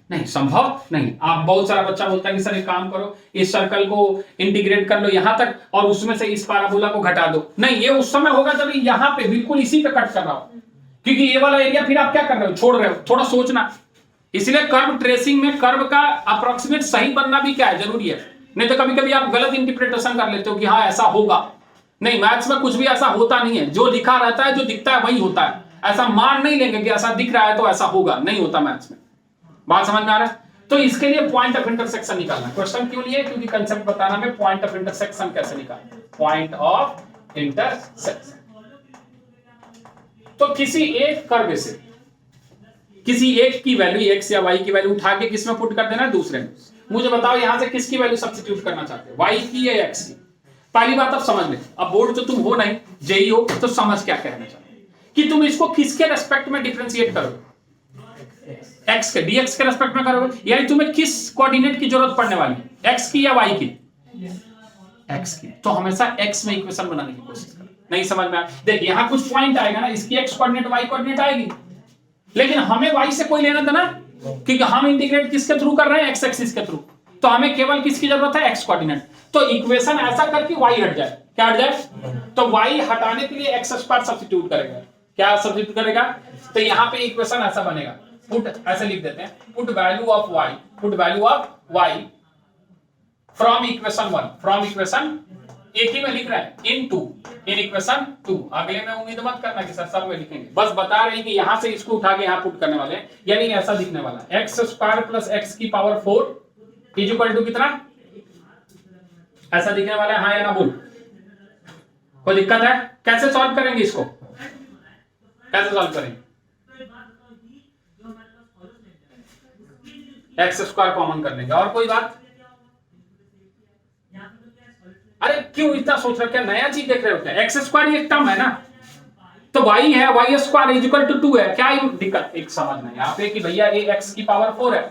नहीं, संभव नहीं। आप बहुत सारा बच्चा बोलता है कि सर एक काम करो, इस सर्कल को इंटीग्रेट कर लो यहां तक और उसमें से इस पैराबोला को घटा दो। नहीं, ये उस समय होगा जब यहां पे बिल्कुल इसी पे कट कर रहा हो, क्योंकि ये वाला एरिया फिर आप क्या कर रहे हो, छोड़ रहे हो, थोड़ा सोचना। इसलिए कर्व ट्रेसिंग में कर्व का अप्रोक्सीमेट सही बनना भी क्या है, जरूरी है। नहीं तो कभी कभी आप गलत इंटरप्रिटेशन कर लेते हो कि हाँ ऐसा होगा। नहीं, मैथ्स में कुछ भी ऐसा होता नहीं है, जो लिखा रहता है, जो दिखता है वही होता है। ऐसा मान नहीं लेंगे कि ऐसा दिख रहा है तो ऐसा होगा, नहीं होता मैथ्स में। बात समझ में आ रहा है। तो इसके लिए पॉइंट ऑफ इंटरसेक्शन निकालना। क्वेश्चन क्यों लिए, क्योंकि कंसेप्ट बताना में पॉइंट ऑफ इंटरसेक्शन कैसे निकालना, पॉइंट ऑफ इंटरसेक्शन। तो किसी एक कर्व से किसी एक की वैल्यू x या y की वैल्यू उठा के किसमें पुट कर देना, दूसरे में। मुझे बताओ यहां से किसकी वैल्यू सब्स्टिट्यूट करना चाहते हो, y की या x की। पहली बात अब समझ ले, अब बोर्ड तो तुम हो नहीं, जेई हो, तो समझ क्या कहना चाहते हो कि तुम इसको किसके रेस्पेक्ट में डिफरेंशिएट करोगे, x के, dx के रेस्पेक्ट में करोगे। यानी तुम्हें किस कोऑर्डिनेट की जरूरत पड़ने वाली है, x की या y की, x की। तो हमेशा x में इक्वेशन बनाने की कोशिश करो। नहीं समझ में आ, देख यहां कुछ पॉइंट आएगा ना, इसकी x कोऑर्डिनेट y कोऑर्डिनेट आएगी, लेकिन हमें y से कोई लेना देना, क्योंकि हम इंटीग्रेट किसके थ्रू कर रहे हैं, x एक्सिस के थ्रू। तो हमें केवल किसकी जरूरत है, x कोऑर्डिनेट। तो इक्वेशन ऐसा करके y हट जाए, क्या हट जाए, तो y हटाने के लिए x स्क्वायर सब्स्टिट्यूट करेगा। क्या सब्स्टिट्यूट करेगा, तो यहां पे इक्वेशन ऐसा बनेगा, पुट ऐसे लिख देते हैं, put value of y, put value of y from equation 1, from equation एक ही में लिख रहा है, इन इक्वेशन 2। अगले में उम्मीद मत करना कि सर सब में लिखेंगे, बस बता रहे हैं कि यहां से इसको उठा के यहां पुट करने वाले हैं। यानी ऐसा दिखने वाला है, एक्स स्क्वायर प्लस एक्स की पावर 4 इज इक्वल टू कितना, ऐसा दिखने वाला है, हाँ या ना बोल। कोई दिक्कत है, कैसे सॉल्व करेंगे इसको, कैसे सॉल्व करेंगे, एक्स स्क्वायर कॉमन कर लेंगे, और कोई बात। अरे क्यों इतना सोच रहे, क्या नया चीज देख रहे हो क्या, एक्स स्क्वायर एक टर्म है ना, तो y है, y square is equal to 2 है, क्या दिक्कत, एक समझना यहाँ पे कि भैया ये x की पावर 4 है,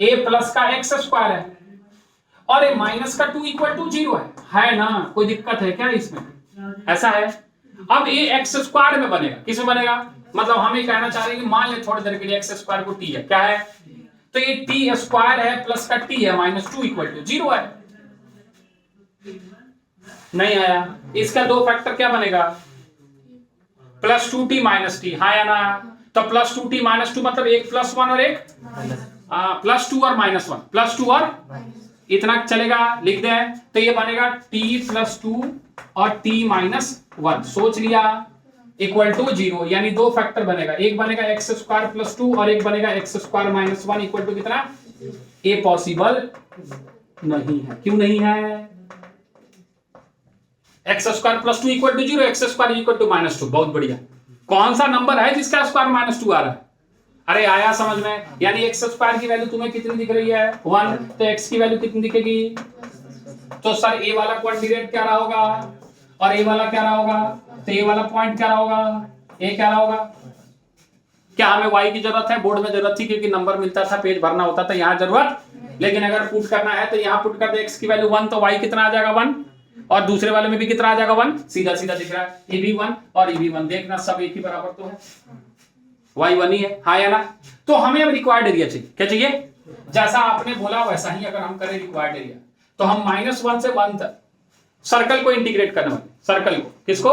a प्लस का x स्क्वायर है, और a माइनस का 2 इक्वल टू 0 है ना, कोई दिक्कत है क्या इसमें, ऐसा है। अब ये एक्स स्क्वायर में बनेगा, किस में बनेगा, मतलब हम ये कहना चाह रहे हैं कि मान ले थोड़ी देर के लिए एक्स स्क्वायर को टी है, क्या है, तो ये टी स्क्वायर है प्लस का टी है माइनस 2 इक्वल टू 0 है। नहीं आया, इसका दो फैक्टर क्या बनेगा, प्लस 2t माइनस टी, हाँ या ना, तो प्लस 2t माइनस 2 मतलब एक प्लस 1 और एक प्लस 2 और माइनस 1, प्लस 2 और इतना चलेगा, लिख दें, तो ये बनेगा t प्लस 2 और t माइनस 1, सोच लिया, इक्वल टू 0, यानी दो फैक्टर बनेगा, एक बनेगा एक्स स्क्वायर प्लस 2 और एक बनेगा x square minus 1 equal to कितना, ये पॉसिबल नहीं है। क्यों नहीं है, x square plus 2 equal to 0, x square equal to minus 2, बहुत बढ़िया। कौन सा नंबर है जिसका स्क्वायर माइनस 2 आ रहा है, अरे आया समझ में, यानी एक्स स्क्वायर की वैल्यू तुम्हें कितनी दिख रही है 1, तो एक्स की वैल्यू कितनी दिखेगी, तो सर ए वाला क्वांटिटेट क्या रहा होगा और ए वाला क्या रहा होगा, तो ए वाला पॉइंट क्या रहा होगा, ए क्या रहा होगा, क्या हमें वाई की जरूरत है, बोर्ड में जरूरत थी क्योंकि नंबर मिलता था, पेज भरना होता था, यहाँ जरूरत, लेकिन अगर पुट करना है तो यहाँ पुट कर दे एक्स की वैल्यू 1, तो वाई कितना आ जाएगा 1, और दूसरे वाले में भी कितना आ जाएगा 1, सीधा सीधा दिख रहा है, ये भी 1 और ये भी 1, देखना सब एक ही बराबर तो है, वाई 1 ही है, हाँ या ना। तो हमें अब रिक्वायर्ड एरिया चाहिए, क्या चाहिए, जैसा आपने बोला वैसा ही अगर हम करें रिक्वायर्ड एरिया, तो हम -1 से 1 तक सर्कल को इंटीग्रेट करने वाले, सर्कल को, किसको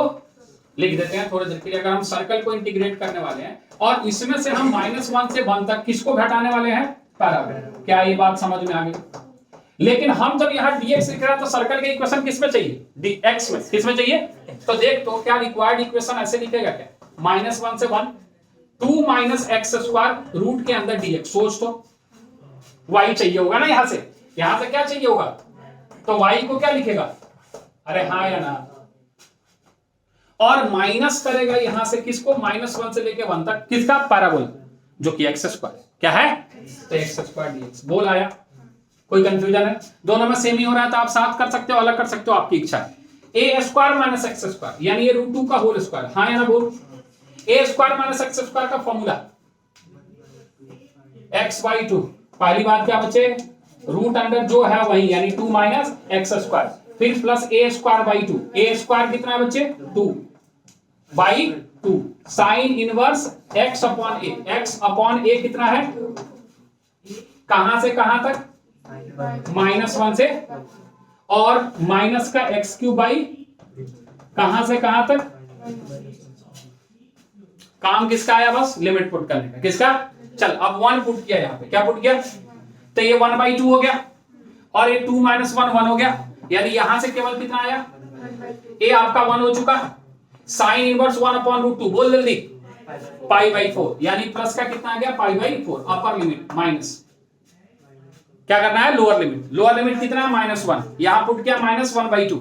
लिख देते हैं थोड़ी देर के लिए, अगर हम सर्कल को इंटीग्रेट करने वाले हैं और इसमें से हम -1 से 1 तक किसको घटाने वाले हैं, पैराबोला, क्या ये बात समझ में आ गई। लेकिन हम जब यहाँ dx लिख रहे हैं तो सर्कल के इक्वेशन किस में चाहिए, dx में, किस में चाहिए, तो देख तो क्या रिक्वायर्ड इक्वेशन ऐसे लिखेगा क्या, -1 से 1 2 माइनस एक्स स्क्वायर रूट के अंदर dx, सोच तो y चाहिए होगा ना, यहां से क्या चाहिए होगा, तो y को क्या लिखेगा, अरे हाँ या ना, और माइनस करेगा यहां से किसको, -1 से लेके 1 तक, किसका, पैराबोला, जो कि एक्स स्क्वायर क्या है, तो एक्स स्क्वायर dx, बोल आया, कोई कंफ्यूजन है, दोनों में सेम ही हो रहा है तो आप साथ कर सकते हो, अलग कर सकते हो, आपकी इच्छा है, ए स्क्वायर माइनस एक्स स्क्वायर यानी ये √2 का होल स्क्वायर, हाँ या ना बोल, ए स्क्वायर माइनस एक्स स्क्वायर का फॉर्मूला x/2, पहली बात क्या बचे, रूट अंडर जो है वही, यानी 2 माइनस एक्स स्क्वायर, फिर plus a square by 2, A square कितना है बच्चे 2/2, sign inverse x upon a, x upon a कितना है, कहां से कहां तक, -1 से, और माइनस का x³ बाई कहां से कहां तक, काम किसका आया, बस लिमिट पुट करने का, किसका, चल अब 1 पुट किया, यहाँ पे क्या पुट किया, तो ये 1/2 हो गया और ये 2 - 1 1 हो गया, यानी यहां से केवल कितना आया, ए आपका 1 हो चुका, साइन इनवर्स 1/√2, बोल जल्दी, π/4, यानी प्लस का कितना आ गया, π/4, अपर लिमिट माइनस, क्या करना है, लोअर लिमिट कितना है, -1, यहां पुट किया -1/2,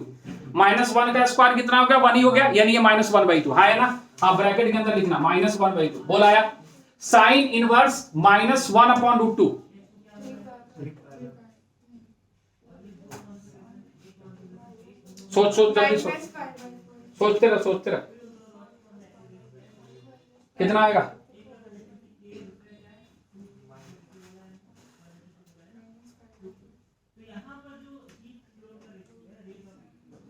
-1 का स्क्वायर कितना हो गया, 1 ही हो गया, यानी ये -1/2, हाँ है ना, आप ब्रैकेट के अंदर लिखना -1/2, बोल आया, साइन इनवर्स -1/√2, सोच जल्दी सोचते रह, कितना आएगा,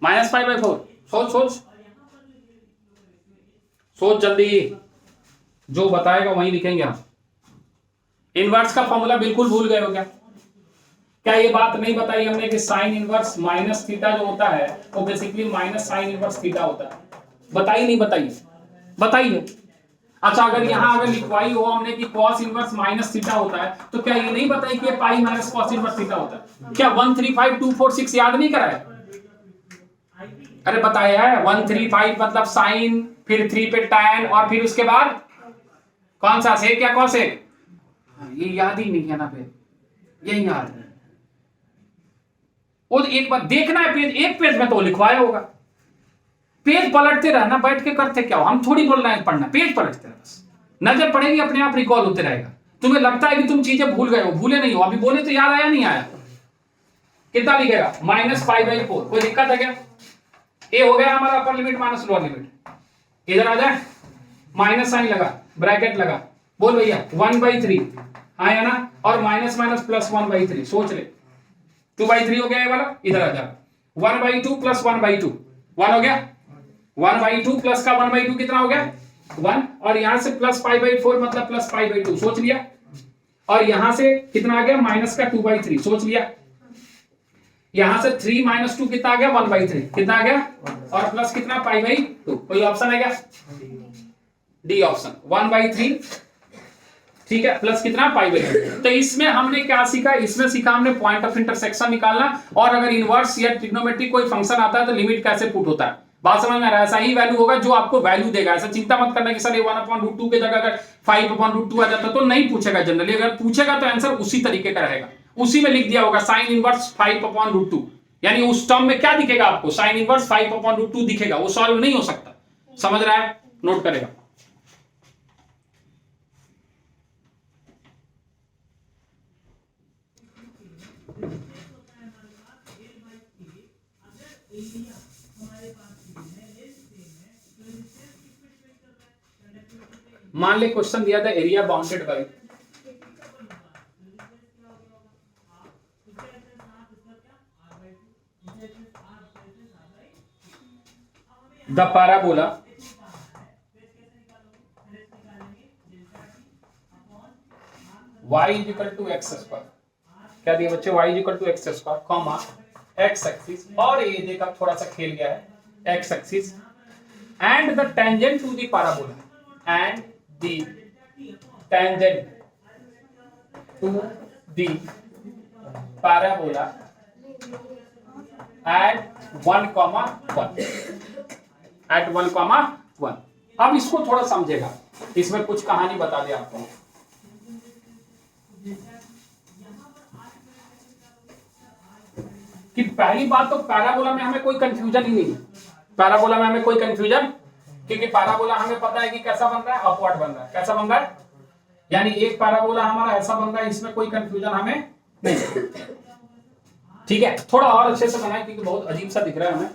-π/4, सोच जल्दी, जो बताएगा वही लिखेंगे हम। इनवर्स का फॉर्मूला बिल्कुल भूल गए हो क्या ये बात नहीं बताई हमने कि साइन इनवर्स माइनस थीटा जो होता है वो basically minus sine inverse theta होता है, बताई नहीं बताइए। अच्छा अगर यहाँ अगर लिखवाई हो हमने कि cos इनवर्स माइनस थीटा होता है, तो क्या ये नहीं बताई कि pi minus cos inverse theta होता है, क्या 135246 याद नहीं कराया, अरे बताया है 135 मतलब साइन, फिर 3 पे tan और फिर उसके बाद कौन सा सेक या कॉसेक, ये याद ही नहीं है ना, फिर यही याद है, वो एक बार देखना है पेज, एक पेज में तो लिखवाया होगा, पेज पलटते रहना, बैठ के करते क्या हो, हम थोड़ी बोल रहे हैं पढ़ना, पेज पलटते रहे, बस नजर पड़ेगी अपने आप रिकॉल होते रहेगा, तुम्हें लगता है कि तुम चीजें भूल गए हो, भूले नहीं हो, अभी बोले तो याद आया नहीं आया, कितना लिखेगा -π/4, कोई दिक्कत है क्या, ये हो गया हमारा upper limit minus lower limit, इधर आ जाए, माइनस साइन लगा, ब्रैकेट लगा, बोल भैया 1/3, हाँ या ना, और माइनस माइनस प्लस 1/3, सोच ले 2/3 हो गया ये वाला, इधर आ जा, 1/2 प्लस 1/2, 1 हो गया, 1/2 प्लस का 1/2 कितना हो गया 1, और यहां से प्लस π/4 मतलब प्लस π/2 सोच लिया, और यहां से कितना आ गया माइनस का 2/3 सोच लिया, यहां से 3 - 2 कितना आ गया 1/3 कितना आ गया, और प्लस कितना π/2। कोई ऑप्शन है क्या? डी ऑप्शन 1/3, ठीक है, प्लस कितना π/2। तो इसमें हमने क्या सीखा? इसमें सीखा हमने पॉइंट ऑफ इंटरसेक्शन निकालना, और अगर इनवर्स या ट्रिग्नोमेट्रिक कोई फंक्शन आता है तो लिमिट कैसे पुट होता है। बात समझ में आ रहा है? ऐसा ही वैल्यू होगा जो आपको वैल्यू देगा। ऐसा चिंता मत करना कि सर ये 1/√2 के जगह अगर 5/√2 आ जाता तो नहीं पूछेगा जनरली, अगर पूछेगा तो आंसर उसी तरीके का रहेगा, उसी में लिख दिया होगा साइन इनवर्स 5/√2, यानी उस टर्म में क्या दिखेगा आपको साइन इनवर्स 5/√2 दिखेगा, वो सॉल्व नहीं हो सकता। समझ रहा है? नोट करेगा। मान ले क्वेश्चन दिया था area bounded by the parabola y = x², क्या दिया बच्चे y = x², comma x axis, और ये देखा थोड़ा सा खेल गया है x axis, and the tangent to the parabola, and the tangent to the parabola at 1,1 at 1,1। अब इसको थोड़ा समझेगा, इसमें कुछ कहानी बता दे आपको। कि पहली बात तो पैराबोला में हमें कोई कंफ्यूजन ही नहीं है, पैराबोला में हमें कोई कंफ्यूजन, क्योंकि पैराबोला हमें पता है कि कैसा बन रहा है, अपवर्ड बन रहा है। कैसा बन रहा है? यानी एक पैराबोला हमारा ऐसा बन रहा है, इसमें कोई कंफ्यूजन हमें नहीं। ठीक है, थोड़ा और अच्छे से बनाए क्योंकि बहुत अजीब सा दिख रहा है हमें।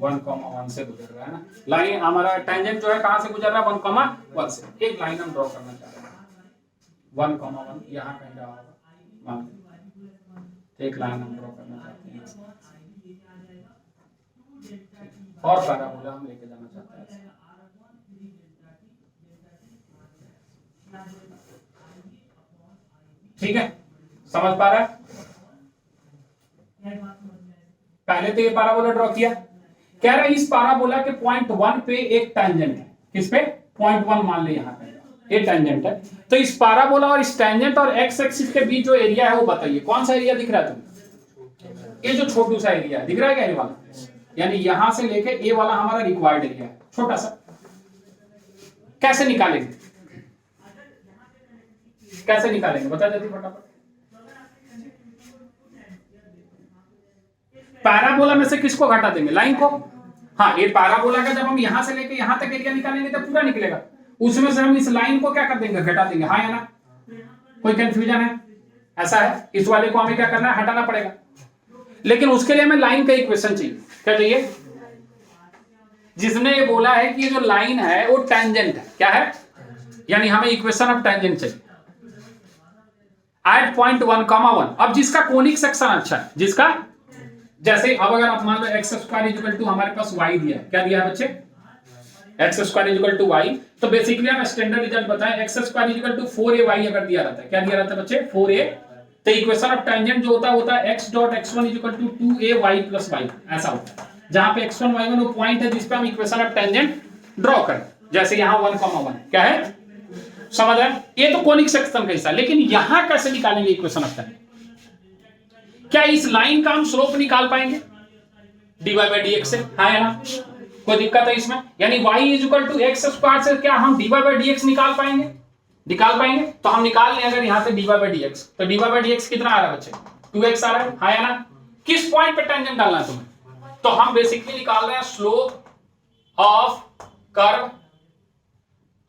1,1 से गुजर रहा है ना लाइन, हमारा टेंजेंट जो है कहां से गुजर रहा है 1,1 से। एक लाइन हम ड्रॉ करना चाह रहे हैं 1,1 यहाँ कहीं रहा होगा, एक लाइन हम ड्रॉ करना चाहते हैं, और पैराबोला हम लेके जाना चाहते हैं। ठीक है, समझ पा रहा है? पहले तो ये पैराबोला ड्रॉ किया, कह रहा है इस पैराबोला के पॉइंट 1 पे एक टेंजेंट है, किस पे? पॉइंट 1 मान ले यहाँ पे ये टेंजेंट है। तो इस पैराबोला और इस टेंजेंट और एक्स एक्सिस के बीच जो एरिया है वो बताइए, कौन सा एरिया दिख रहा है तुम्हें? ये जो छोटू सा एरिया है दिख रहा है क्या? ये वाला, यानी यहां से लेके ये वाला हमारा रिक्वायर्ड एरिया है, छोटा सा। कैसे निकालेंगे? कैसे निकालेंगे बता जल्दी फटाफट। पैराबोला में से किसको घटा देंगे? लाइन को। हाँ, ये पैराबोला का जब हम यहां से लेके यहां तक एरिया निकालेंगे तो पूरा निकलेगा, उसमें से हम इस लाइन को क्या कर देंगे? घटा देंगे। हाँ या ना? कोई कंफ्यूजन है? ऐसा है, इस वाले को हमें क्या करना है? हटाना पड़ेगा, लेकिन उसके लिए हमें लाइन का इक्वेशन चाहिए। क्या चाहिए? जिसने ये बोला है कि ये जो लाइन है वो टेंजेंट है, क्या है? यानी हमें इक्वेशन ऑफ टेंजेंट चाहिए एट पॉइंट 1,1। अब जिसका कोनिक सेक्शन अच्छा है, जिसका जैसे अब अगर आप मान लो x² = हमारे पास y दिया है, क्या दिया है बच्चे? x² = y। तो बेसिकली हम स्टैंडर्ड रिजल्ट बताएं, x² = 4ay अगर दिया रहता है, क्या दिया रहता है बच्चे? 4a। तो इक्वेशन ऑफ टेंजेंट जो होता है x.x1 = 2ay + y, ऐसा होता है, जहां पे x1 y1 वो पॉइंट है जिस पे हम इक्वेशन ऑफ टेंजेंट ड्रॉ करें, जैसे यहां 1,1 क्या है? समझ रहे हैं? ये तो कोनिक सेक्शन का हिस्सा, लेकिन यहां कैसे निकालेंगे इक्वेशन ऑफ टेंजेंट? क्या इस लाइन का हम स्लोप निकाल पाएंगे dy/dx से? हाँ या ना? कोई दिक्कत है इसमें? यानी y = x² से क्या हम dy/dx निकाल पाएंगे? निकाल पाएंगे। तो हम निकाल लें अगर यहां से dy/dx, तो dy/dx कितना आ रहा है बच्चे? 2x आ रहा है। हाँ या ना? किस पॉइंट पे टेंजेंट डालना है तुम्हें? तो हम बेसिकली निकाल रहे हैं स्लोप ऑफ कर्व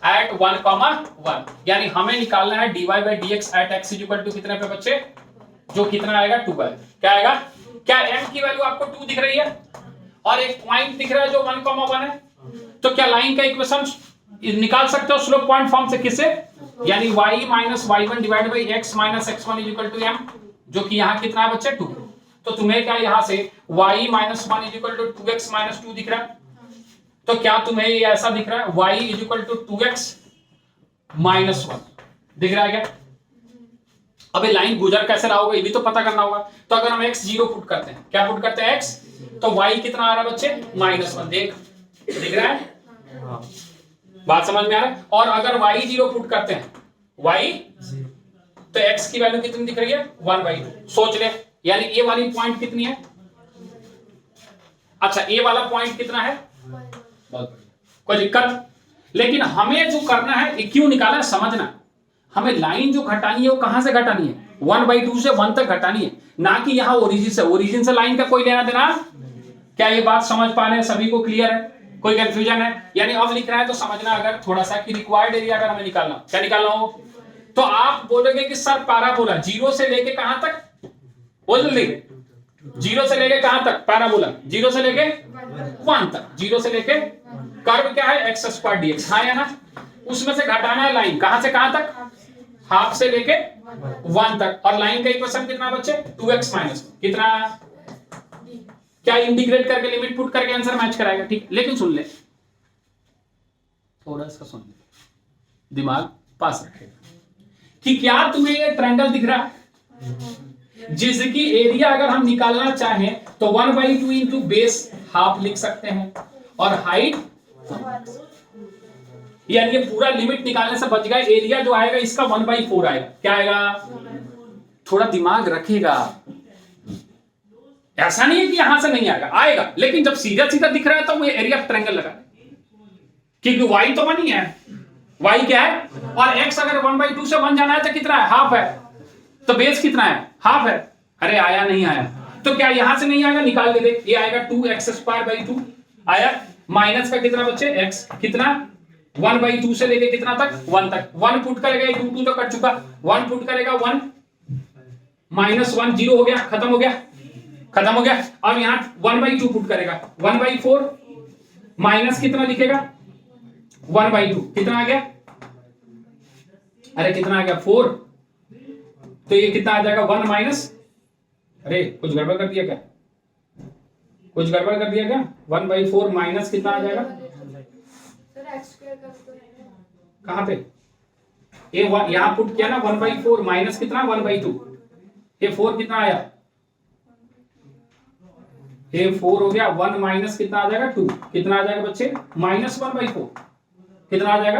एट 1,1, यानी हमें निकालना है dy/dx एट x = कितने पे बच्चे? जो कितना आएगा 2 है। क्या आएगा? क्या m की वैल्यू आपको 2 दिख रही है और एक पॉइंट दिख रहा है जो 1,1 है? तो क्या लाइन का इक्वेशन निकाल सकते हो स्लोप पॉइंट फॉर्म से? किससे? यानी y minus y1 divide by x minus x1 is equal to m, जो कि यहाँ कितना है बच्चे 2। तो तुम्हें क्या यहाँ से y minus 1 is equal to 2x minus 2 दिख रहा है? तो क्या तुम्हें ये ऐसा दिख रहा है y is equal to 2x minus 1 दिख रहा है क्या? अबे लाइन गुजर कैसे रहा होगा ये भी तो पता करना होगा। तो अगर हम x 0 पुट करते हैं, क्या पुट करते हैं x, तो y कितना आ रहा है बच्चे माइनस 1, दिख रहा है? बात समझ में आ रहा है? और अगर y 0 पुट करते हैं y, तो x की वैल्यू कितनी दिख रही है 1/2। सोच ले, यानी a वाली पॉइंट कितनी है? अच्छा a वाला पॉइंट कितना है? बहुत बढ़िया, कोई दिक्कत? लेकिन हमें जो करना है ये क्यों निकाला है समझना। हमें लाइन जो घटानी है वो कहां से घटानी है? 1/2 से 1 तक घटानी है, ना कि यहां ओरिजिन से लाइन का कोई लेना देना। क्या ये बात समझ पा रहे हैं? सभी को क्लियर है? कोई कंफ्यूजन है? यानी अब लिख रहा है तो समझना अगर थोड़ा सा कि रिक्वायर्ड एरिया अगर हमें निकालना, क्या निकालना हो, तो आप बोलोगे कि सर पैराबोला 0 से लेके कहां तक, बोल जल्दी, 0 से लेके कहां तक पैराबोला? 0 से लेके 1 तक, 0 से लेके कर्व क्या है x² dx, हाँ या ना? उसमें से घटाना है लाइन, कहां से कहां तक? हाफ से लेके 1 तक। और लाइन का इक्वेशन कितना बच्चे 2x माइनस कितना? क्या इंटीग्रेट करके लिमिट पुट करके आंसर मैच कराएगा? ठीक, लेकिन सुन ले थोड़ा इसका, सुन ले, दिमाग पास रखेगा कि क्या तुम्हें ये ट्रायंगल दिख रहा है जिसकी एरिया अगर हम निकालना चाहें तो 1/2 इंटू बेस हाफ लिख सकते हैं और हाइट, यानी ये पूरा लिमिट निकालने से बच गया। एरिया जो आएगा इसका 1/4 आएगा। क्या आएगा? थोड़ा दिमाग रखेगा, ऐसा नहीं है कि यहां से नहीं आएगा, लेकिन जब सीधा सीधा दिख रहा है तो वो एरिया ऑफ ट्रायंगल लगा, क्योंकि y तो 1 ही है, y क्या है, और x अगर 1/2 से 1 जाना है तो कितना है? हाफ है। तो बेस कितना है? हाफ है। अरे आया नहीं आया? तो क्या यहां से नहीं आएगा? निकाल के देख, ये आएगा 2x² 2 आया, माइनस का कितना बच्चे x कितना 1/2 से लेके कितना तक 1 तक। 1 पुट करेगा 2 तो कट चुका, 1 पुट करेगा 1 माइनस 1 0 हो गया, खत्म हो गया। अब यहां 1/2 पुट करेगा 1/4 माइनस कितना लिखेगा 1/2, कितना आ गया? अरे कितना आ गया 4, तो ये कितना आ जाएगा 1 माइनस, अरे कुछ गड़बड़ कर दिया क्या? 1/4 माइनस कितना आ जाएगा? कहां पे? ये यहां पुट किया ना 1/4 माइनस कितना 1/2, ये 4 कितना आया? ये 4 हो गया, 1 माइनस कितना आ जाएगा 2, कितना आ जाएगा बच्चे माइनस 1/4, कितना आ जाएगा?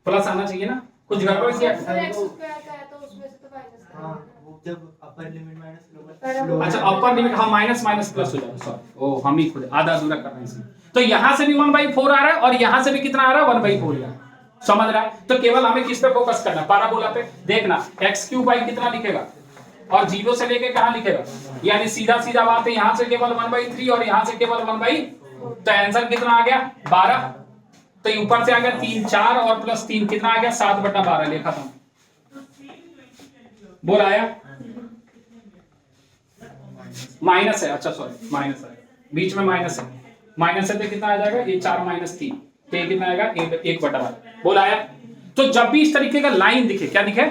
प्लस आना चाहिए ना, कुछ गड़बड़ किया? जब अपर लिमिट माइनस अच्छा अपर लिमिट, हाँ माइनस माइनस प्लस हो जाएगा, सॉरी ओ हम ही खुद आधा अधूरा कर रहे हैं। तो यहां से भी 1/4 आ रहा है और यहां से भी कितना आ रहा है 1/4, समझ रहा है? तो केवल हमें किस पे फोकस करना, पैराबोला पे। देखना x³ कितना लिखेगा और 0 से लेके कहां लिखेगा, यानी सीधा सीधा बात है, यहां से केवल 1/3 और यहां से केवल 1/, तो आंसर कितना आ गया 12। तो ऊपर से आ गया 3 4 और प्लस 3 कितना आ गया 7/12, ले खत्म। बोल आया? माइनस है, अच्छा सॉरी माइनस है, बीच में माइनस है तो कितना आ जाएगा ये 4 माइनस 3, तो ये कितना आएगा 1/12। बोल आया? तो जब भी इस तरीके का लाइन दिखे, क्या दिखे,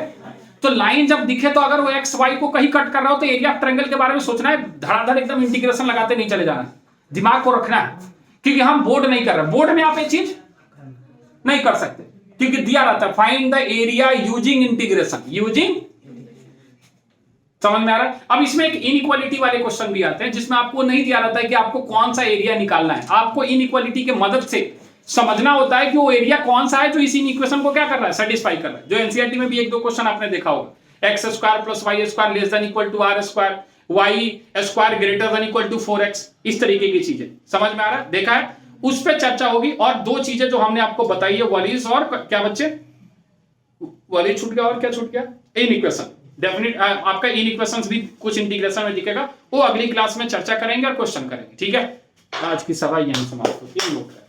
तो लाइन जब दिखे तो अगर वो एक्स वाई को कहीं कट कर रहा हो तो एरिया ऑफ ट्रायंगल के बारे में सोचना है, धड़ाधड़ एकदम इंटीग्रेशन लगाते नहीं चले जाना, दिमाग को रखना है, क्योंकि हम बोर्ड नहीं कर रहे। बोर्ड में आप ये चीज नहीं कर सकते क्योंकि दिया रहता है find the area using integration, using, समझ में आ रहा है? अब इसमें एक इनइक्वालिटी वाले क्वेश्चन भी आते हैं जिसमें आपको नहीं दिया रहता है कि आपको कौन सा एरिया निकालना है, आपको इनइक्वालिटी के मदद से समझना होता है कि वो एरिया कौन सा है जो इस इक्वेशन को क्या कर रहा है, सेटिस्फाई कर रहा है। जो एनसीईआरटी में भी 1-2 क्वेश्चन आपने देखा होगा, x² + y² less than equal to r², y² greater than equal to 4x, इस तरीके की चीजें समझ में आ रहा है, देखा है, उस पर चर्चा होगी। और 2 चीजें जो हमने आपको बताई है, वलीज और क्या बच्चे, वलीज छूट गया और क्या छूट गया, इनइक्वेशन। डेफिनेट आपका इनइक्वेशंस भी कुछ इंटीग्रेशन में दिखेगा, वो अगली क्लास में चर्चा करेंगे और क्वेश्चन करेंगे, ठीक है। आज की सभा यहीं समाप्त होती है।